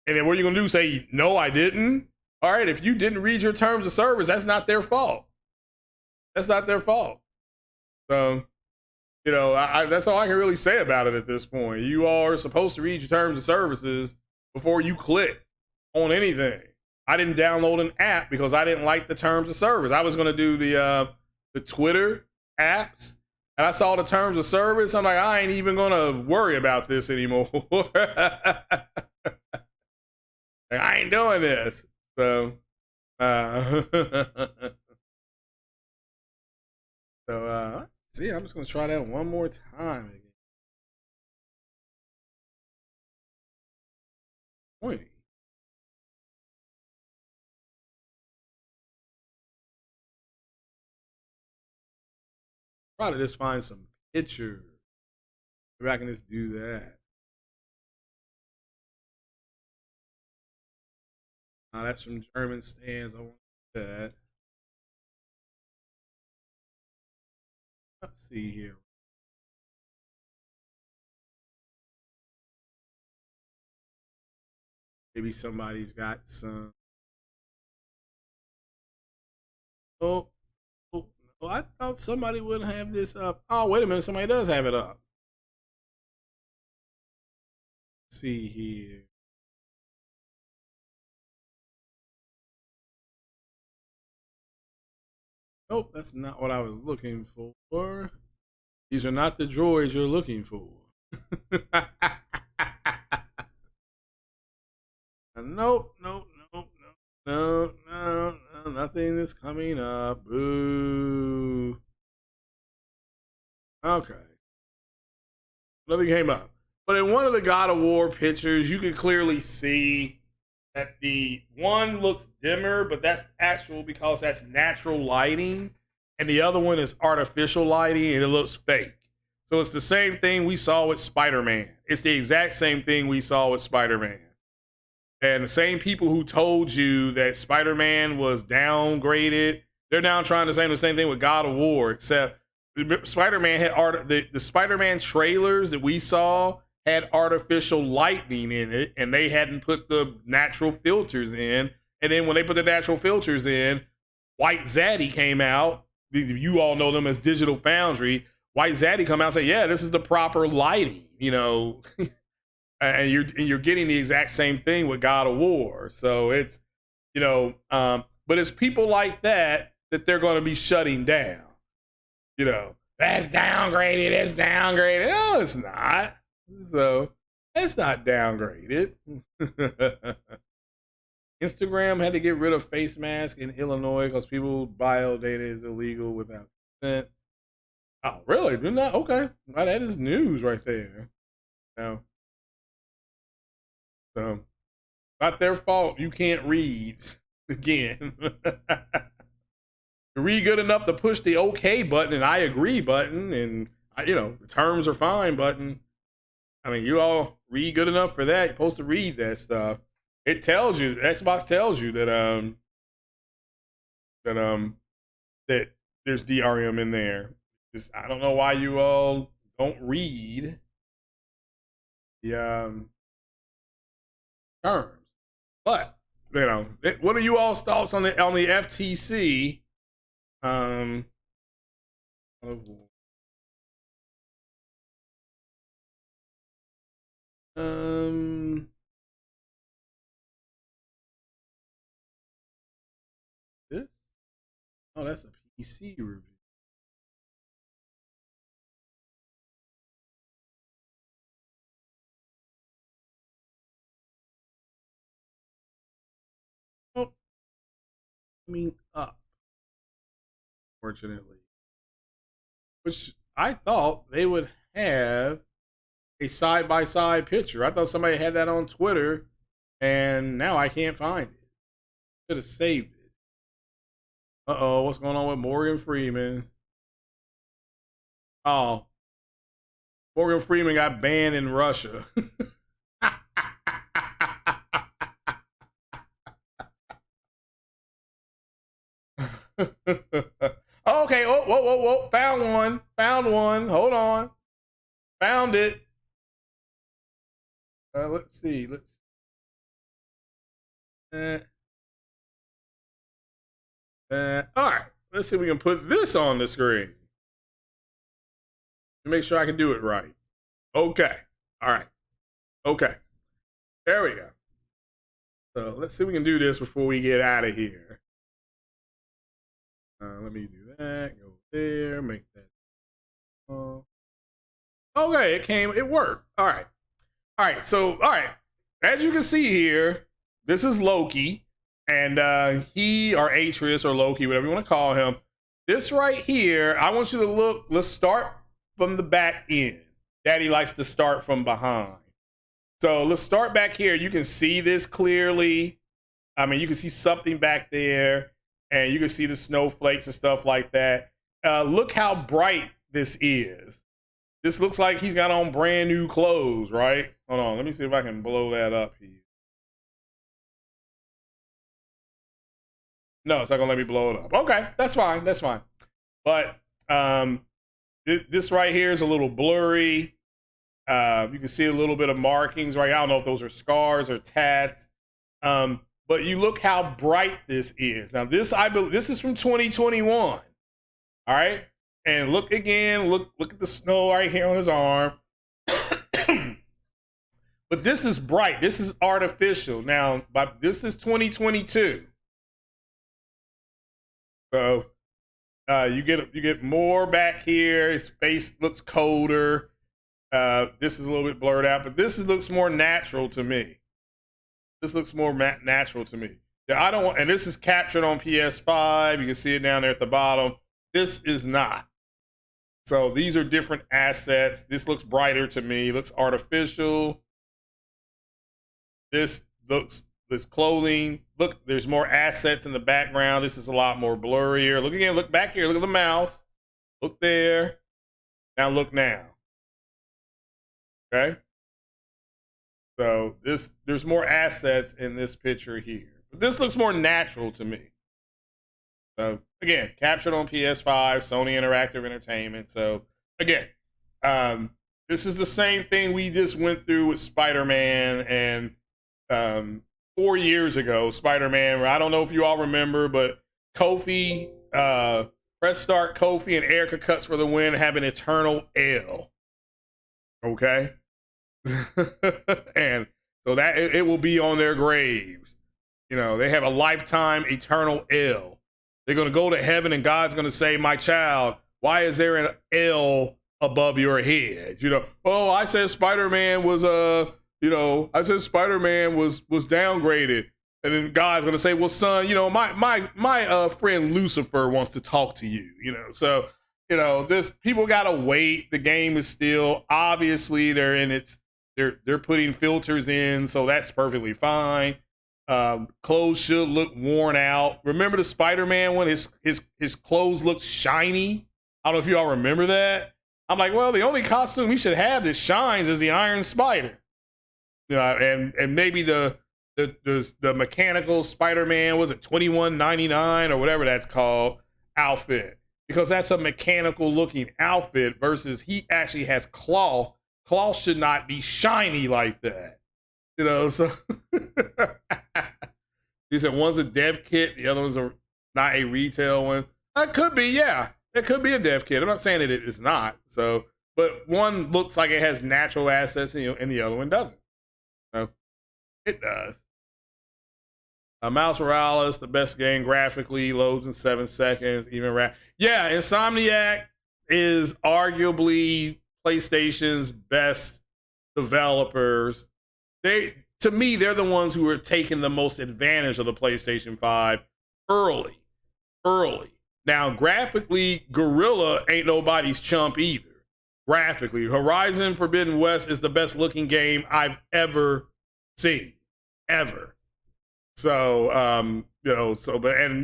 And then what are you going to do? Say, no, I didn't? All right, if you didn't read your terms of service, that's not their fault. That's not their fault. So, that's all I can really say about it at this point. You all are supposed to read your terms of services before you click on anything. I didn't download an app because I didn't like the terms of service. I was going to do the Twitter apps, and I saw the terms of service. I'm like, I ain't even going to worry about this anymore. I ain't doing this. So, see, I'm just going to try that one more time again. 20. Try to just find some pictures. Maybe I can just do that. That's from German stands. I want that. Let's see here. Maybe somebody's got some. Oh, no. I thought somebody wouldn't have this up. Oh, wait a minute. Somebody does have it up. Let's see here. Nope, that's not what I was looking for. These are not the droids you're looking for. Nope. No, nothing is coming up. Boo. Okay. Nothing came up. But in one of the God of War pictures, you can clearly see that the one looks dimmer, but that's actual because that's natural lighting. And the other one is artificial lighting and it looks fake. So it's the same thing we saw with Spider-Man. It's the exact same thing we saw with Spider-Man. And the same people who told you that Spider-Man was downgraded, they're now trying to say the same thing with God of War, except Spider-Man had the Spider-Man trailers that we saw had artificial lightning in it, and they hadn't put the natural filters in. And then when they put the natural filters in, White Zaddy came out. You all know them as Digital Foundry. White Zaddy come out and say, "Yeah, this is the proper lighting," you know. And you're getting the exact same thing with God of War. So it's, you know, but it's people like that they're going to be shutting down. You know, that's downgraded. It's downgraded. No, it's not. So it's not downgraded. Instagram had to get rid of face masks in Illinois because people's bio data is illegal without consent. Oh, really? Did not? Okay. Well, that is news right there. Now, so not their fault. You can't read again. Read good enough to push the OK button and I agree button, and you know the terms are fine button. I mean, you all read good enough for that. You're supposed to read that stuff. It tells you, Xbox tells you that that there's DRM in there. Just, I don't know why you all don't read the terms. But you know, what are you all's thoughts on the FTC? This? Oh, that's a PC review. Oh, I mean, up. Fortunately, which I thought they would have a side-by-side picture. I thought somebody had that on Twitter, and now I can't find it. Should have saved it. Uh-oh, what's going on with Morgan Freeman? Oh, Morgan Freeman got banned in Russia. Okay, whoa. Found one. Hold on. Found it. Let's see. All right. Let's see if we can put this on the screen. To make sure I can do it right. Okay. All right. Okay. There we go. So let's see if we can do this before we get out of here. Let me do that. Go there. Make that. Okay, it worked. All right. So, all right. As you can see here, this is Loki. And he, or Atreus, or Loki, whatever you want to call him. This right here, I want you to look. Let's start from the back end. Daddy likes to start from behind. So let's start back here. You can see this clearly. I mean, you can see something back there. And you can see the snowflakes and stuff like that. Look how bright this is. This looks like he's got on brand new clothes, right? Hold on, let me see if I can blow that up here. No, it's not gonna let me blow it up. Okay, that's fine, that's fine. But this right here is a little blurry. You can see a little bit of markings, right? I don't know if those are scars or tats. But you look how bright this is. Now this is from 2021. All right? And look again, look at the snow right here on his arm. But this is bright. This is artificial. Now, but this is 2022. So you get more back here. His face looks colder. This is a little bit blurred out, but this looks more natural to me. This looks more natural to me. Yeah, I don't want, and this is captured on PS5. You can see it down there at the bottom. This is not. So these are different assets. This looks brighter to me. Looks artificial. This looks, this clothing. Look, there's more assets in the background. This is a lot more blurrier. Look again, look back here. Look at the mouse. Look there. Now look now. Okay. So there's more assets in this picture here. But this looks more natural to me. So again, captured on PS5, Sony Interactive Entertainment. So again, this is the same thing we just went through with Spider-Man and 4 years ago, Spider-Man. I don't know if you all remember, but Kofi, press start, Kofi and Erica Cuts for the win have an eternal L. Okay. And so that it will be on their graves. You know, they have a lifetime eternal L. They're going to go to heaven and God's going to say, my child, why is there an L above your head? You know, oh, I said Spider-Man was I said Spider-Man was downgraded. And then God's going to say, well, son, you know, my friend Lucifer wants to talk to you, you know. So, you know, this people got to wait. The game is still, obviously they're putting filters in, so that's perfectly fine. Clothes should look worn out. Remember the Spider-Man when his clothes looked shiny? I don't know if you all remember that. I'm like, well, the only costume he should have that shines is the Iron Spider. You know, and maybe the mechanical Spider-Man, was it $21.99 or whatever that's called, outfit, because that's a mechanical looking outfit versus he actually has cloth. Cloth should not be shiny like that, you know. So he said one's a dev kit, the other one's not a retail one. That could be, yeah, it could be a dev kit. I'm not saying that it is not. So, but one looks like it has natural assets, and the other one doesn't. So it does. Miles Morales, the best game graphically, loads in 7 seconds. Even yeah, Insomniac is arguably PlayStation's best developers. To me, they're the ones who are taking the most advantage of the PlayStation 5 early. Now, graphically, Guerrilla ain't nobody's chump either. Graphically, Horizon Forbidden West is the best looking game I've ever seen, ever. So, and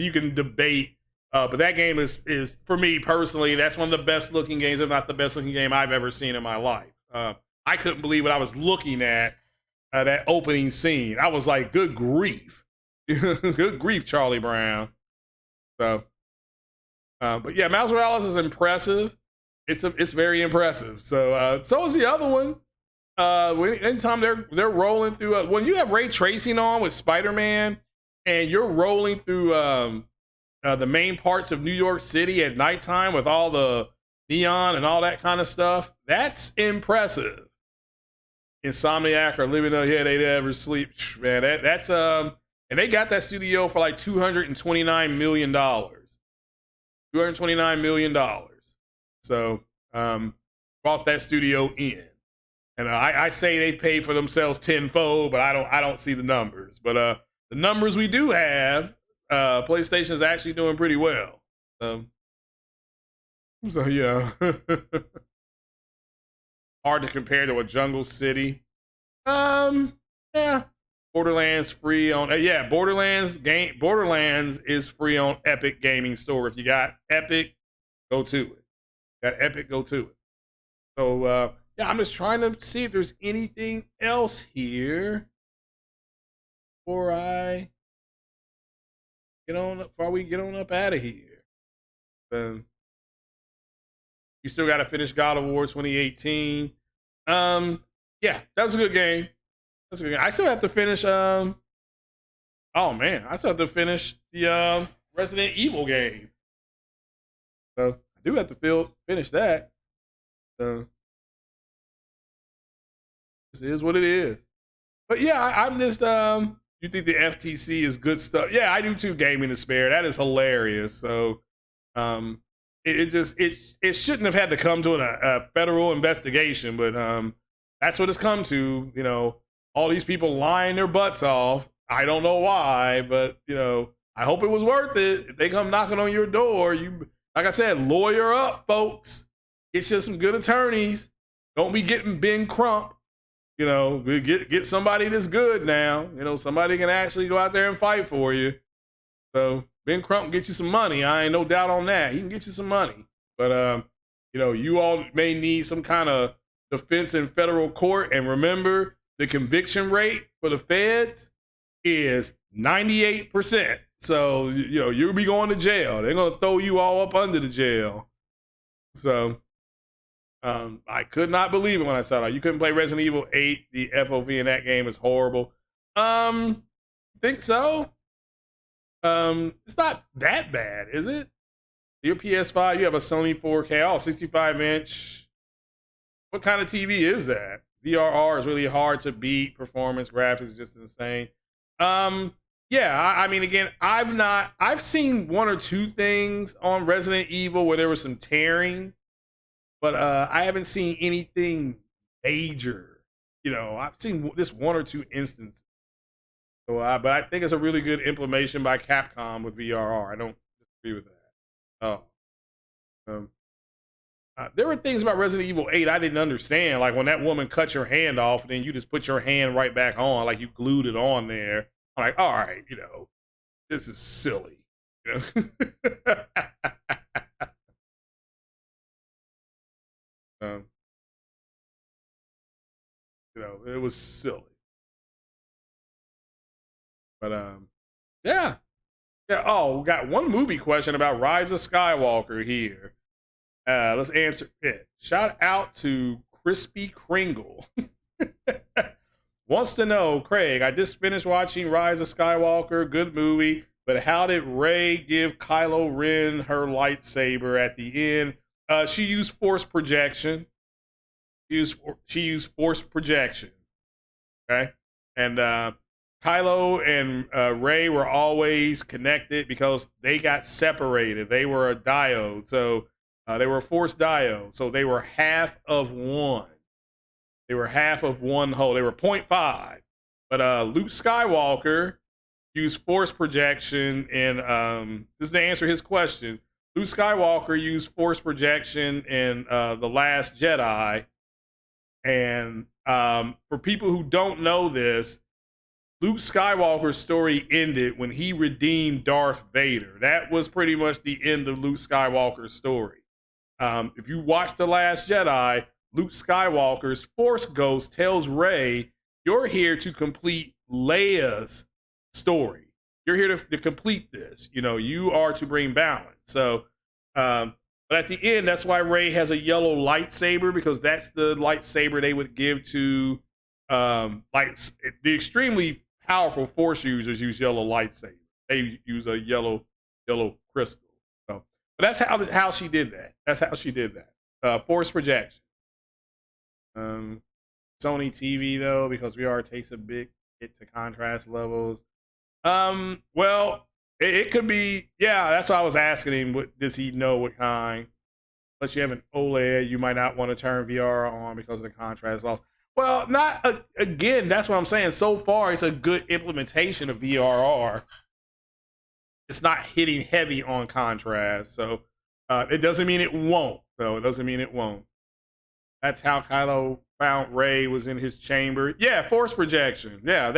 you can debate, but that game is for me personally, that's one of the best looking games, if not the best looking game I've ever seen in my life. I couldn't believe what I was looking at, that opening scene. I was like, good grief. Good grief, Charlie Brown. So, but yeah, Miles Morales is impressive. It's very impressive. So, so is the other one. Anytime they're rolling through, when you have ray tracing on with Spider-Man and you're rolling through the main parts of New York City at nighttime with all the neon and all that kind of stuff, that's impressive. Insomniac are living up here, they never sleep, man. That's and they got that studio for like $229 million. $229 million. So brought that studio in. And I say they paid for themselves tenfold, but I don't see the numbers. But the numbers we do have, PlayStation is actually doing pretty well. So yeah, hard to compare to a Jungle City. Yeah, Borderlands free on Borderlands is free on Epic Gaming Store. If you got Epic, go to it. Got Epic, go to it. So. Yeah, I'm just trying to see if there's anything else here before we get on up out of here. You still got to finish God of War 2018. Yeah, that was a good game. That's a good game. I still have to finish. Oh man, I still have to finish the Resident Evil game. So I do have to finish that. So. It is what it is. But yeah, I'm just you think the FTC is good stuff? Yeah, I do too. Gaming to Spare, that is hilarious. So it shouldn't have had to come to a federal investigation, but that's what it's come to. You know, all these people lying their butts off. I don't know why, but you know, I hope it was worth it. If they come knocking on your door, you, like I said, lawyer up, folks. Get you some good attorneys. Don't be getting Ben Crump. You know, get somebody that's good now. You know, somebody can actually go out there and fight for you. So Ben Crump can get you some money. I ain't no doubt on that. He can get you some money. But you know, you all may need some kind of defense in federal court. And remember, the conviction rate for the feds is 98%. So, you know, you'll be going to jail. They're going to throw you all up under the jail. So I could not believe it when I saw that. You couldn't play Resident Evil 8. The FOV in that game is horrible. Think so? It's not that bad, is it? Your PS5, you have a Sony 4K, 65-inch. What kind of TV is that? VRR is really hard to beat. Performance, graphics is just insane. Yeah, I mean, again, I've seen one or two things on Resident Evil where there was some tearing, but I haven't seen anything major. You know, I've seen this one or two instances. So, but I think it's a really good implementation by Capcom with VRR. I don't disagree with that. There were things about Resident Evil 8 I didn't understand, like when that woman cut your hand off and then you just put your hand right back on, like you glued it on there. I'm like, all right, you know, this is silly. You know? You know, it was silly. But yeah. Yeah. Oh, we got one movie question about Rise of Skywalker here. Let's answer it. Shout out to Crispy Kringle. Wants to know, Craig, I just finished watching Rise of Skywalker, good movie, but how did Rey give Kylo Ren her lightsaber at the end? She used force projection. She used force projection. Okay? And Kylo and Rey were always connected because they got separated. They were a diode. So they were a force diode. So they were half of one. They were half of one whole. They were 0.5. But Luke Skywalker used force projection in, this is to answer his question. Luke Skywalker used force projection in The Last Jedi. And for people who don't know this, Luke Skywalker's story ended when he redeemed Darth Vader. That was pretty much the end of Luke Skywalker's story. If you watch The Last Jedi, Luke Skywalker's Force Ghost tells Rey, you're here to complete Leia's story. You're here to complete this. You know, you are to bring balance. So, but at the end, that's why Rey has a yellow lightsaber, because that's the lightsaber they would give to, like, the extremely powerful Force users use yellow lightsabers. They use a yellow crystal. So, but that's how she did that. That's how she did that. Force projection. Sony TV though, because VR takes a big hit to contrast levels. Well, it could be, yeah, that's why I was asking him, what does he know what kind? Unless you have an OLED, you might not want to turn VR on because of the contrast loss. Well, not again, that's what I'm saying. So far, it's a good implementation of VRR. It's not hitting heavy on contrast. So it doesn't mean it won't. So it doesn't mean it won't. That's how Kylo found Rey, was in his chamber. Yeah, force projection. Yeah,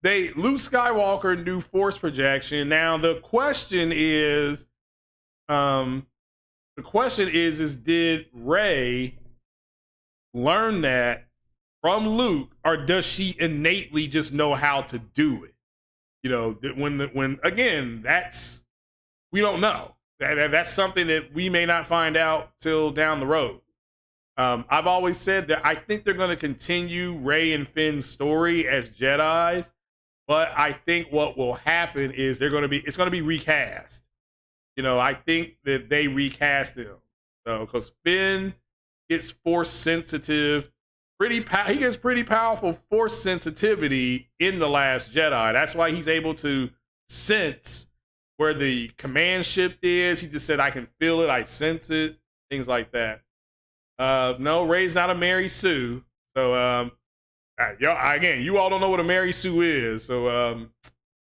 Luke Skywalker knew force projection. Now the question is did Rey learn that from Luke, or does she innately just know how to do it? You know, when again, we don't know. That's something that we may not find out till down the road. I've always said that I think they're going to continue Rey and Finn's story as Jedis, but I think what will happen is it's going to be recast. You know, I think that they recast him. So, because Finn gets force sensitive, he gets pretty powerful force sensitivity in The Last Jedi. That's why he's able to sense where the command ship is. He just said, I can feel it, I sense it, things like that. No, Rey's not a Mary Sue. So, again, you all don't know what a Mary Sue is. So,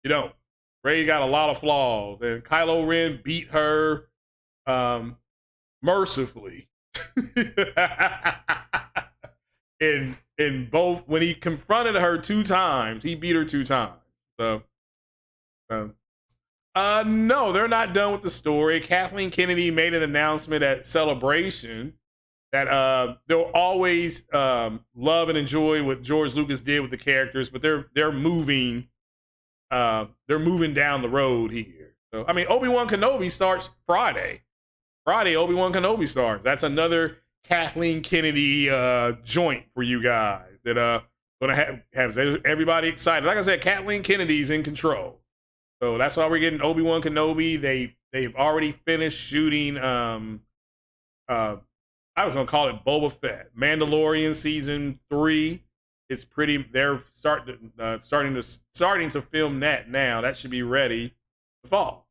you don't. Rey got a lot of flaws, and Kylo Ren beat her mercifully. in both, when he confronted her 2 times, he beat her 2 times. So, no, they're not done with the story. Kathleen Kennedy made an announcement at Celebration that they'll always love and enjoy what George Lucas did with the characters, but they're moving down the road here. So, I mean, Obi-Wan Kenobi starts Friday. Obi-Wan Kenobi starts. That's another Kathleen Kennedy joint for you guys that gonna have everybody excited. Like I said, Kathleen Kennedy's in control, so that's why we're getting Obi-Wan Kenobi. They've already finished shooting. I was gonna call it Boba Fett. Mandalorian season 3. It's pretty. They're starting to film that now. That should be ready to fall.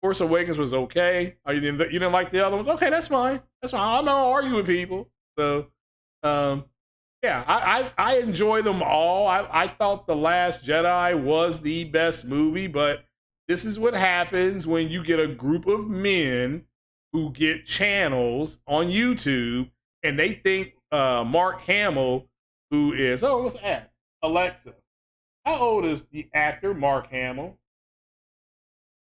Force Awakens was okay. You didn't like the other ones? Okay, that's fine. I'm not arguing with people. So, yeah, I enjoy them all. I thought The Last Jedi was the best movie, but this is what happens when you get a group of men who get channels on YouTube and they think Mark Hamill, who is, let's ask Alexa, how old is the actor Mark Hamill?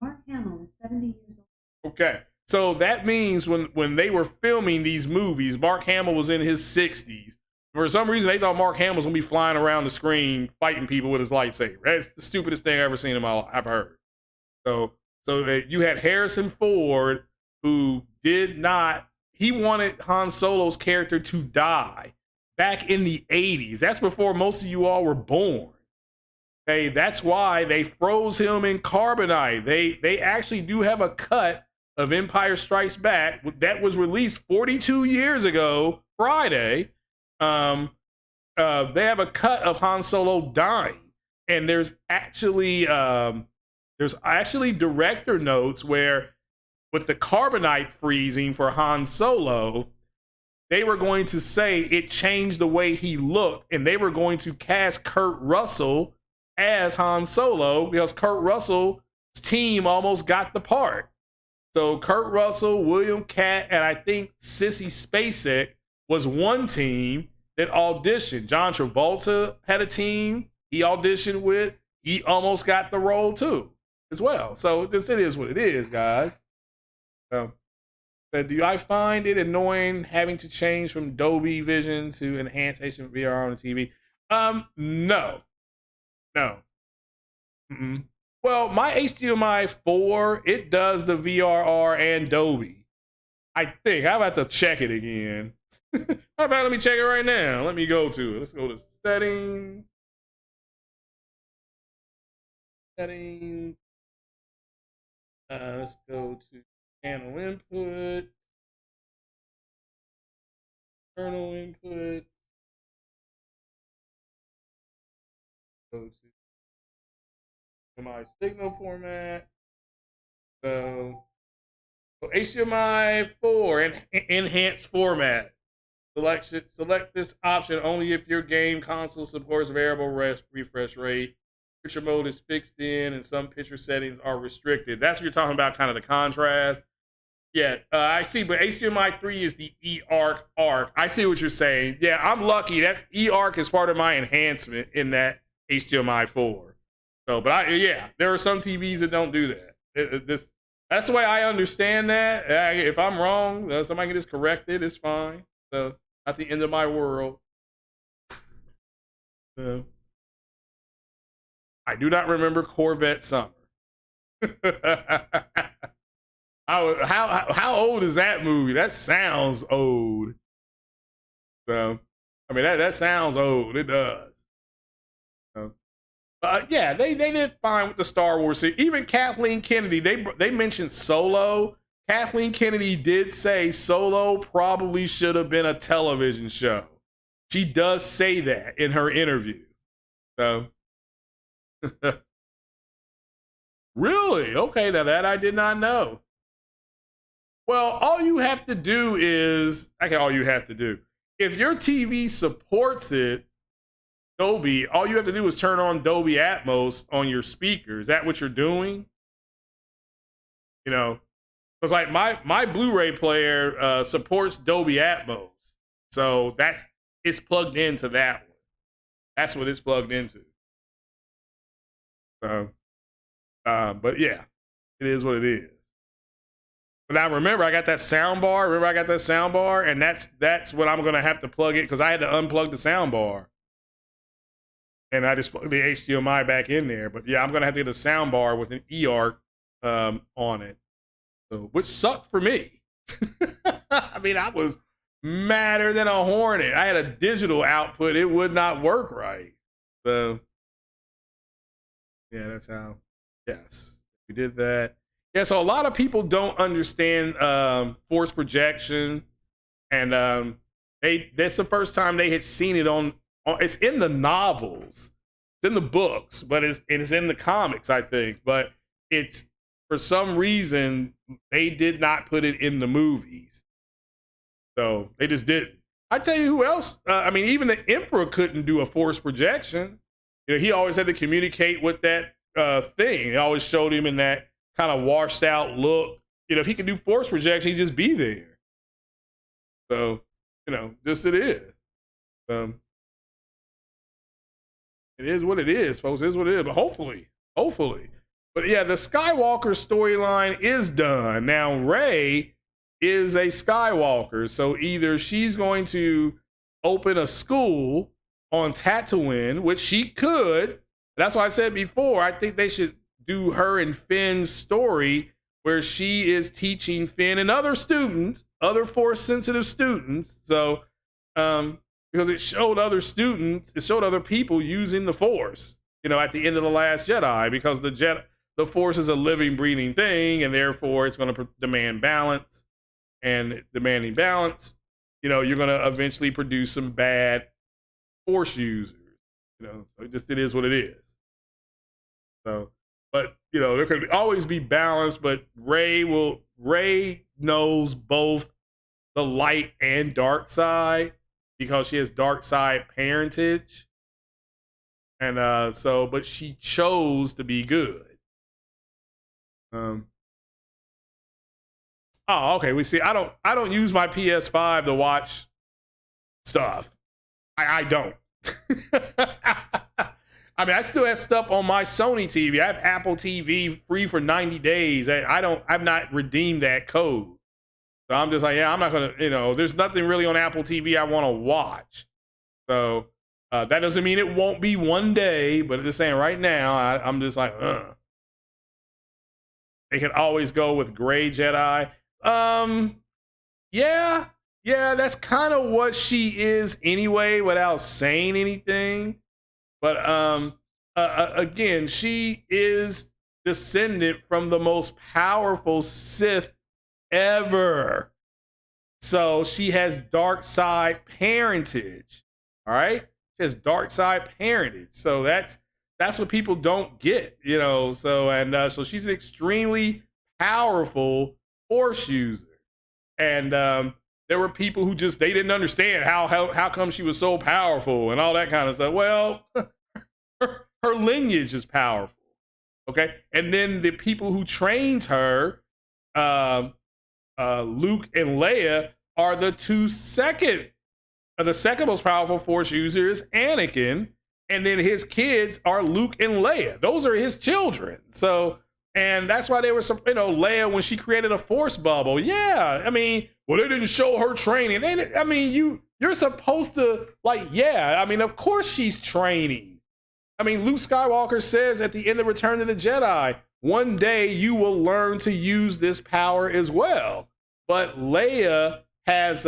Mark Hamill is 70 years old. Okay, so that means when they were filming these movies, Mark Hamill was in his 60s. For some reason, they thought Mark Hamill was gonna be flying around the screen fighting people with his lightsaber. That's the stupidest thing I've ever seen in my life. I've heard. So you had Harrison Ford, who he wanted Han Solo's character to die back in the 80s. That's before most of you all were born. Okay, that's why they froze him in carbonite. They actually do have a cut of Empire Strikes Back that was released 42 years ago, Friday. They have a cut of Han Solo dying, and there's actually director notes where, with the carbonite freezing for Han Solo, they were going to say it changed the way he looked, and they were going to cast Kurt Russell as Han Solo because Kurt Russell's team almost got the part. So Kurt Russell, William Catt, and I think Sissy Spacek was one team that auditioned. John Travolta had a team he auditioned with. He almost got the role too, as well. So it is what it is, guys. Do I find it annoying having to change from Dolby Vision to enhanced HDR on the TV? No. Mm-mm. Well, my HDMI 4, it does the VRR and Dolby. I think. I'm about to check it again. How about let me check it right now? Let me go to it. Let's go to settings. Let's go to channel input. Internal input. Go to my signal format. So HDMI 4 and enhanced format. Select this option only if your game console supports variable refresh rate. Picture mode is fixed in, and some picture settings are restricted. That's what you're talking about, kind of the contrast. Yeah, I see, but HDMI 3 is the eARC arc. I see what you're saying. Yeah, I'm lucky. That's eARC is part of my enhancement in that HDMI 4. So, but there are some TVs that don't do that. That's the way I understand that. If I'm wrong, somebody can just correct it. It's fine. So, not the end of my world. I do not remember Corvette Summer. How old is that movie? That sounds old. So, I mean, that sounds old. It does. Yeah, they did fine with the Star Wars series. Even Kathleen Kennedy, they mentioned Solo. Kathleen Kennedy did say Solo probably should have been a television show. She does say that in her interview. So, really? Okay, now that I did not know. Well, all you have to do is, all you have to do. If your TV supports it, Dolby, all you have to do is turn on Dolby Atmos on your speaker. Is that what you're doing? Because like my Blu-ray player supports Dolby Atmos, so it's plugged into that one. That's what it's plugged into. So, but yeah, it is what it is. But now remember, I got that sound bar. Remember, I got that sound bar, and that's what I'm gonna have to plug it because I had to unplug the sound bar, and I just plugged the HDMI back in there. But yeah, I'm gonna have to get a sound bar with an eARC on it, so which sucked for me. I mean, I was madder than a hornet. I had a digital output; it would not work right. So yeah, that's how. Yes, we did that. Yeah, so a lot of people don't understand force projection, and that's the first time they had seen it on. It's in the novels, it's in the books, but it's in the comics, I think. But it's for some reason they did not put it in the movies, so they just didn't. I tell you who else. I mean, even the Emperor couldn't do a force projection. You know, he always had to communicate with that thing. They always showed him in that kind of washed out look. You know, if he could do force projection, he'd just be there. So, you know, just it is. It is what it is, folks. It is what it is. But hopefully. But yeah, the Skywalker storyline is done. Now, Rey is a Skywalker. So either she's going to open a school on Tatooine, which she could. That's why I said before, I think they should do her and Finn's story where she is teaching Finn and other students, other force sensitive students. So, because it showed other students, it showed other people using the force, you know, at the end of The Last Jedi, because the force is a living, breathing thing, and therefore it's going to demand balance, and demanding balance, you know, you're going to eventually produce some bad force users, you know, so it is what it is. So, but you know, there could always be balance, but Rey knows both the light and dark side because she has dark side parentage. And but she chose to be good. Oh, okay. We see. I don't use my PS5 to watch stuff. I don't. I mean, I still have stuff on my Sony TV. I have Apple TV free for 90 days. I've not redeemed that code. So I'm just like, yeah, I'm not going to, you know, there's nothing really on Apple TV I want to watch. So that doesn't mean it won't be one day, but just saying right now, I'm just like, They can always go with Gray Jedi. Yeah, that's kind of what she is anyway, without saying anything. But again, she is descendant from the most powerful Sith ever. So she has dark side parentage. All right? She has dark side parentage. So that's what people don't get, you know. So so she's an extremely powerful force user. And there were people who they didn't understand how come she was so powerful and all that kind of stuff. Well, her lineage is powerful, okay? And then the people who trained her, Luke and Leia, are the second most powerful force users, Anakin, and then his kids are Luke and Leia. Those are his children. So, and that's why they were, you know, Leia, when she created a force bubble. Yeah, I mean, well, they didn't show her training. I mean, you're supposed to, like, yeah, I mean, of course she's training. I mean, Luke Skywalker says at the end of Return of the Jedi, one day you will learn to use this power as well. But Leia has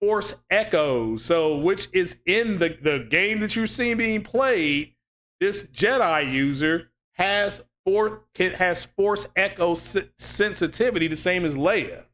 force echoes, so which is in the game that you're seeing being played. This Jedi user has force echo sensitivity, the same as Leia.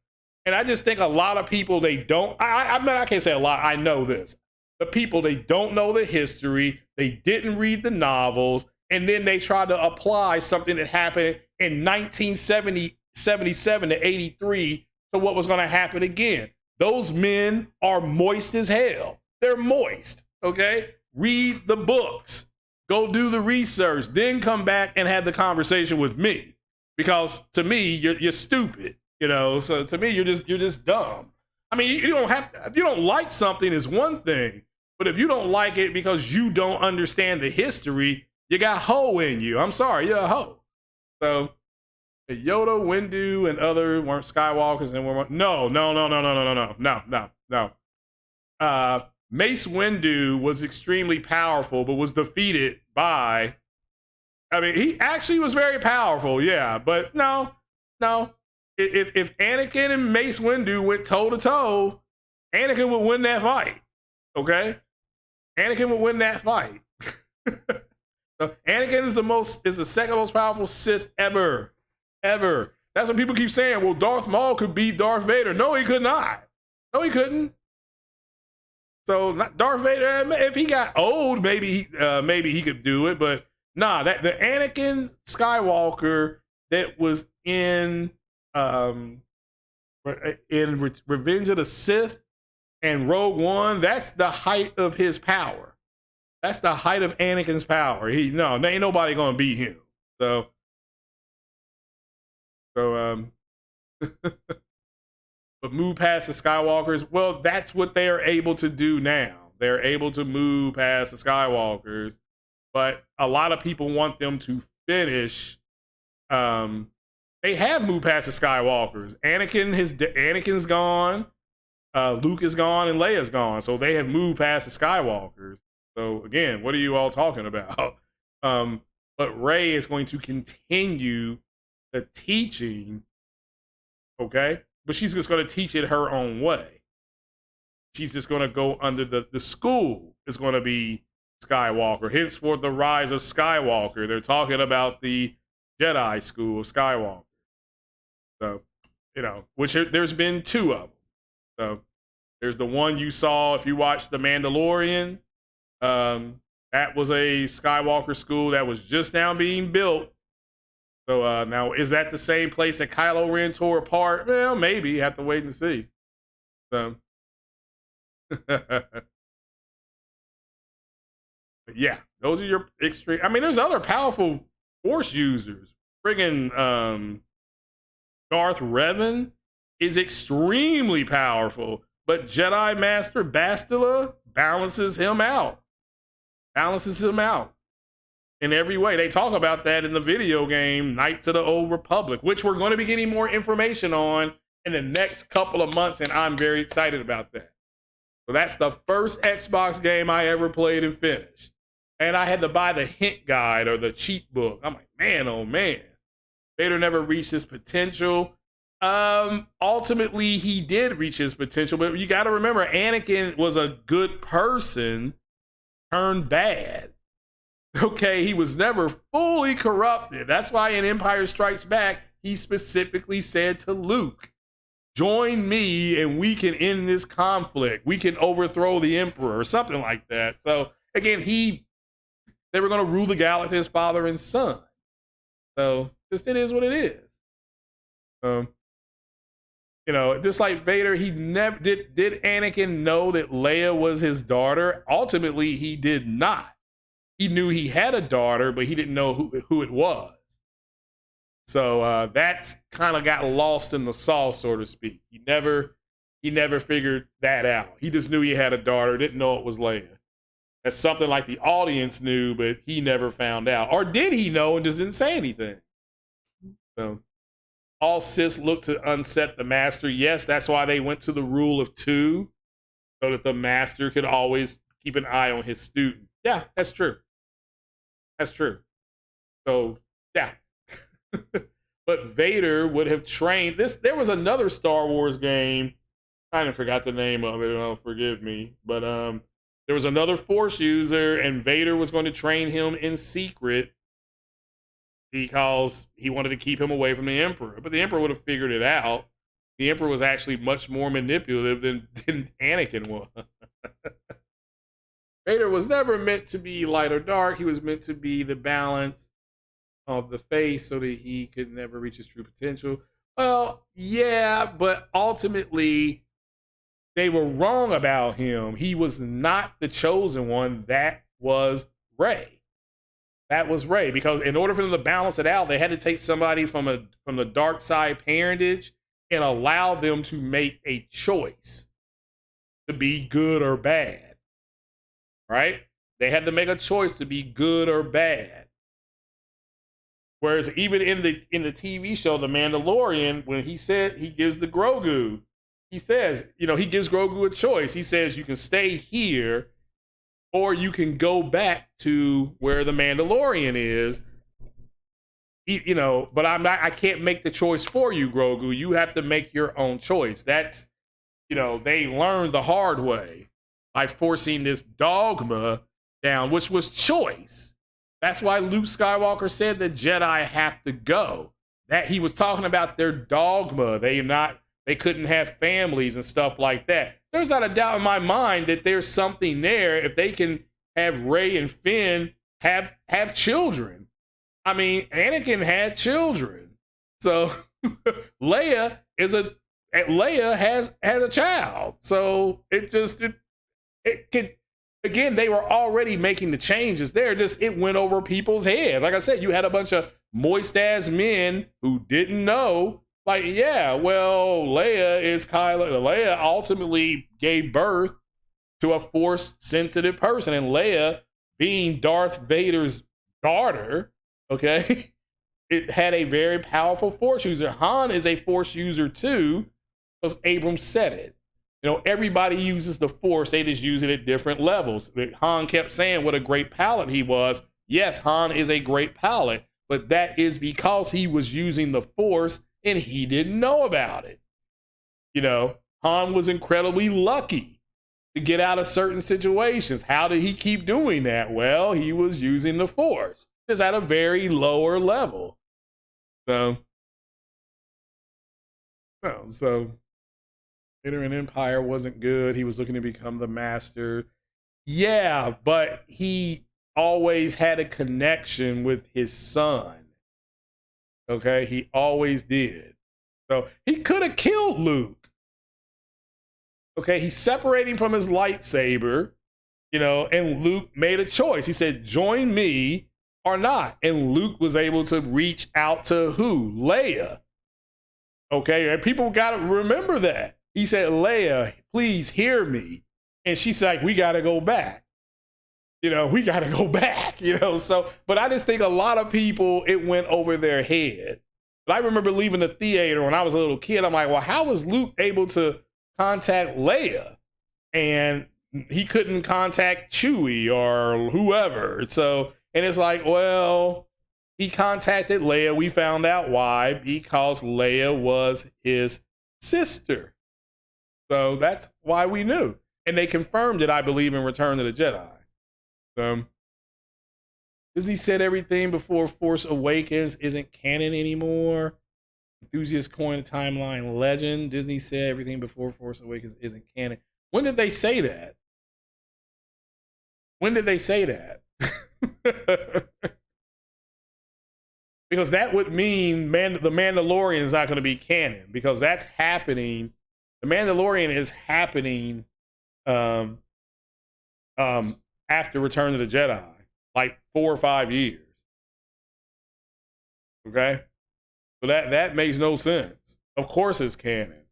And I just think a lot of people, they don't, I mean, I can't say a lot, I know this. The people, they don't know the history, they didn't read the novels, and then they try to apply something that happened in 1977 to 83 to what was going to happen again. Those men are moist as hell. They're moist, okay? Read the books. Go do the research. Then come back and have the conversation with me. because to me, you're stupid. You know, so to me, you're just dumb. I mean, you don't have to, if you don't like something is one thing, but if you don't like it because you don't understand the history, you got hoe in you. I'm sorry, you're a hoe. So Yoda, Windu, and other weren't Skywalkers and weren't no. Mace Windu was extremely powerful, but was defeated by. I mean, he actually was very powerful, yeah, but no. If Anakin and Mace Windu went toe to toe, Anakin would win that fight. Okay, Anakin would win that fight. So Anakin is the second most powerful Sith ever. That's what people keep saying. Well, Darth Maul could beat Darth Vader. No, he could not. No, he couldn't. So Darth Vader, if he got old, maybe he could do it. But nah, that the Anakin Skywalker that was in Revenge of the Sith and Rogue One, that's the height of his power. That's the height of Anakin's power. There ain't nobody gonna beat him. So but move past the Skywalkers. Well, that's what they are able to do now. They're able to move past the Skywalkers, but a lot of people want them to finish. They have moved past the Skywalkers. Anakin's gone, Luke is gone, and Leia's gone. So they have moved past the Skywalkers. So again, what are you all talking about? But Rey is going to continue the teaching, okay? But she's just going to teach it her own way. She's just going to go under the school is going to be Skywalker. Henceforth, the rise of Skywalker. They're talking about the Jedi school of Skywalker. So, which there's been two of them. So there's the one you saw if you watched The Mandalorian. That was a Skywalker school that was just now being built. So now, is that the same place that Kylo Ren tore apart? Well, maybe. You have to wait and see. So, but yeah, those are your extreme. I mean, there's other powerful Force users. Friggin' Darth Revan is extremely powerful, but Jedi Master Bastila balances him out. In every way. They talk about that in the video game Knights of the Old Republic, which we're going to be getting more information on in the next couple of months, and I'm very excited about that. So that's the first Xbox game I ever played and finished. And I had to buy the hint guide or the cheat book. I'm like, man, oh man. Vader never reached his potential. Ultimately, he did reach his potential, but you got to remember, Anakin was a good person turned bad. Okay, he was never fully corrupted. That's why in Empire Strikes Back, he specifically said to Luke, join me and we can end this conflict. We can overthrow the Emperor or something like that. So again, they were going to rule the galaxy as father and son. So just it is what it is. Just like Vader, he never did Anakin know that Leia was his daughter? Ultimately, he did not. He knew he had a daughter, but he didn't know who it was. So that's kind of got lost in the sauce, so to speak. He never figured that out. He just knew he had a daughter, didn't know it was Leia. That's something like the audience knew, but he never found out. Or did he know and just didn't say anything? So all Siths look to unset the master. Yes, that's why they went to the rule of 2, so that the master could always keep an eye on his student. Yeah, that's true. That's true. So, yeah. But Vader would have trained this. There was another Star Wars game. I kind of forgot the name of it. Oh, forgive me. But there was another Force user, and Vader was going to train him in secret because he wanted to keep him away from the Emperor. But the Emperor would have figured it out. The Emperor was actually much more manipulative than Anakin was. Vader was never meant to be light or dark. He was meant to be the balance of the face so that he could never reach his true potential. Well, yeah, but ultimately they were wrong about him. He was not the chosen one. That was Rey. That was Rey, because in order for them to balance it out, they had to take somebody from the dark side parentage and allow them to make a choice to be good or bad. Right? They had to make a choice to be good or bad. Whereas even in the TV show, The Mandalorian, when he said he gives the Grogu, he says, he gives Grogu a choice. He says you can stay here or you can go back to where the Mandalorian is. But I can't make the choice for you, Grogu. You have to make your own choice. That's, they learned the hard way by forcing this dogma down, which was choice. That's why Luke Skywalker said the Jedi have to go. That he was talking about their dogma. They couldn't have families and stuff like that. There's not a doubt in my mind that there's something there if they can have Rey and Finn have children. I mean, Anakin had children. So Leia has a child. So it could, again, they were already making the changes there. Just it went over people's heads. Like I said, you had a bunch of moist ass men who didn't know. Like, yeah, well, Leia ultimately gave birth to a Force-sensitive person. And Leia, being Darth Vader's daughter, okay, it had a very powerful Force user. Han is a Force user too, because Abrams said it. Everybody uses the Force. They just use it at different levels. Han kept saying what a great pilot he was. Yes, Han is a great pilot, but that is because he was using the Force and he didn't know about it. Han was incredibly lucky to get out of certain situations. How did he keep doing that? Well, he was using the Force, just at a very lower level. So Vader and Empire wasn't good. He was looking to become the master. Yeah, but he always had a connection with his son. Okay, he always did. So he could have killed Luke. Okay, he's separating from his lightsaber, and Luke made a choice. He said, join me or not. And Luke was able to reach out to who? Leia. Okay, and people got to remember that. He said, Leia, please hear me. And she's like, we got to go back. We got to go back, So, but I just think a lot of people, it went over their head. But I remember leaving the theater when I was a little kid. I'm like, well, how was Luke able to contact Leia? And he couldn't contact Chewie or whoever. So, and it's like, well, he contacted Leia. We found out why, because Leia was his sister. So that's why we knew. And they confirmed it, I believe, in Return of the Jedi. Disney said everything before Force Awakens isn't canon anymore. Enthusiasts coined the timeline legend. Disney said everything before Force Awakens isn't canon. When did they say that? Because that would mean the Mandalorian is not going to be canon, because that's happening. The Mandalorian is happening after Return of the Jedi, like 4 or 5 years. Okay? So that makes no sense. Of course it's canon.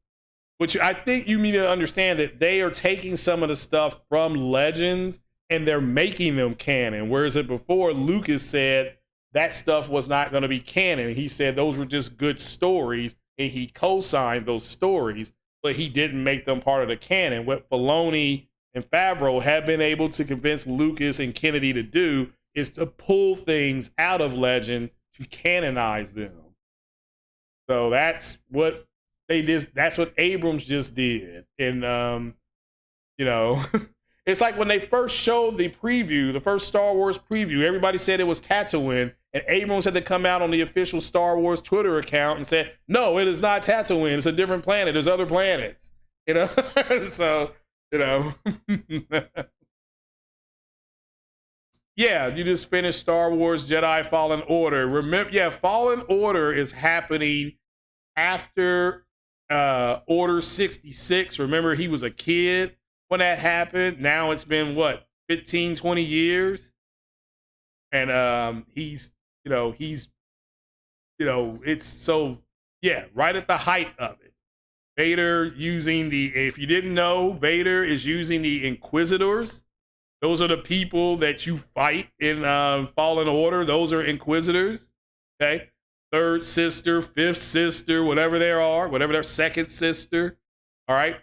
Which I think you need to understand that they are taking some of the stuff from Legends and they're making them canon. Whereas before, Lucas said that stuff was not going to be canon. He said those were just good stories and he co-signed those stories, but he didn't make them part of the canon. What Filoni and Favreau have been able to convince Lucas and Kennedy to do is to pull things out of Legend to canonize them. So that's what they did. That's what Abrams just did. And, it's like when they first showed the preview, the first Star Wars preview, everybody said it was Tatooine, and Abrams had to come out on the official Star Wars Twitter account and say, no, it is not Tatooine. It's a different planet. There's other planets, So, yeah, you just finished Star Wars Jedi Fallen Order. Remember, yeah, Fallen Order is happening after Order 66. Remember, he was a kid when that happened. Now it's been, 15, 20 years? And he's it's so, yeah, right at the height of it. Vader using if you didn't know, Vader is using the Inquisitors. Those are the people that you fight in Fallen Order. Those are Inquisitors. Okay. Third sister, fifth sister, whatever there are, whatever their second sister. All right.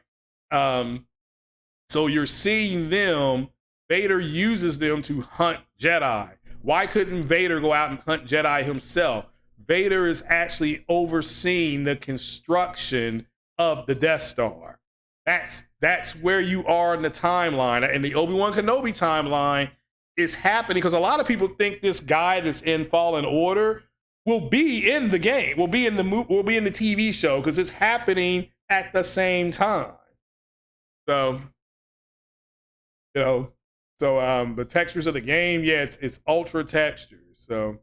So you're seeing them. Vader uses them to hunt Jedi. Why couldn't Vader go out and hunt Jedi himself? Vader is actually overseeing the construction of the Death Star. That's where you are in the timeline. And the Obi-Wan Kenobi timeline is happening because a lot of people think this guy that's in Fallen Order will be in the game, will be in the TV show, because it's happening at the same time. So, the textures of the game, yeah, it's ultra textures. So,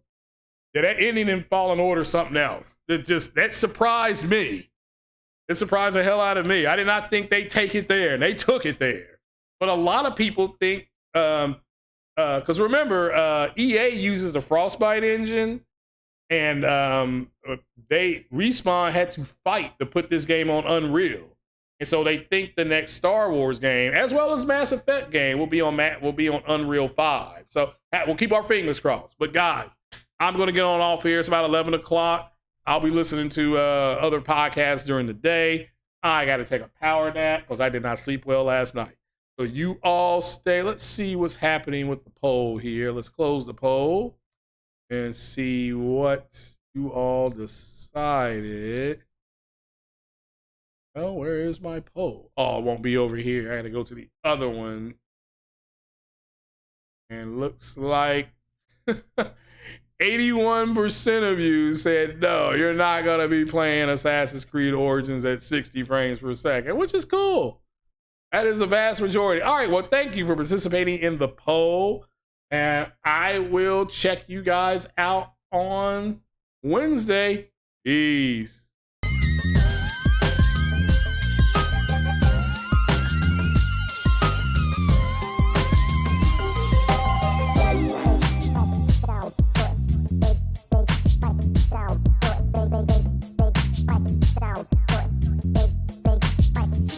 yeah, that ending in Fallen Order is something else. That surprised me. It surprised the hell out of me. I did not think they'd take it there, and they took it there. But a lot of people think, because remember, EA uses the Frostbite engine, and Respawn had to fight to put this game on Unreal. And so they think the next Star Wars game, as well as Mass Effect game, will be on Unreal 5. So we'll keep our fingers crossed. But guys, I'm going to get on off here. It's about 11 o'clock. I'll be listening to other podcasts during the day. I got to take a power nap because I did not sleep well last night. So you all stay. Let's see what's happening with the poll here. Let's close the poll and see what you all decided. Oh, where is my poll? Oh, it won't be over here. I got to go to the other one. And looks like 81% of you said, no, you're not going to be playing Assassin's Creed Origins at 60 frames per second, which is cool. That is a vast majority. All right, well, thank you for participating in the poll. And I will check you guys out on Wednesday. Peace.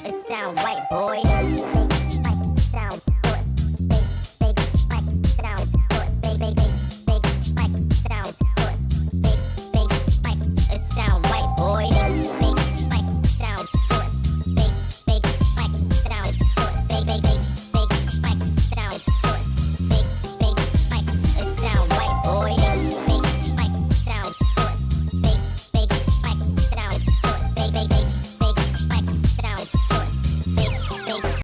It's down white boy.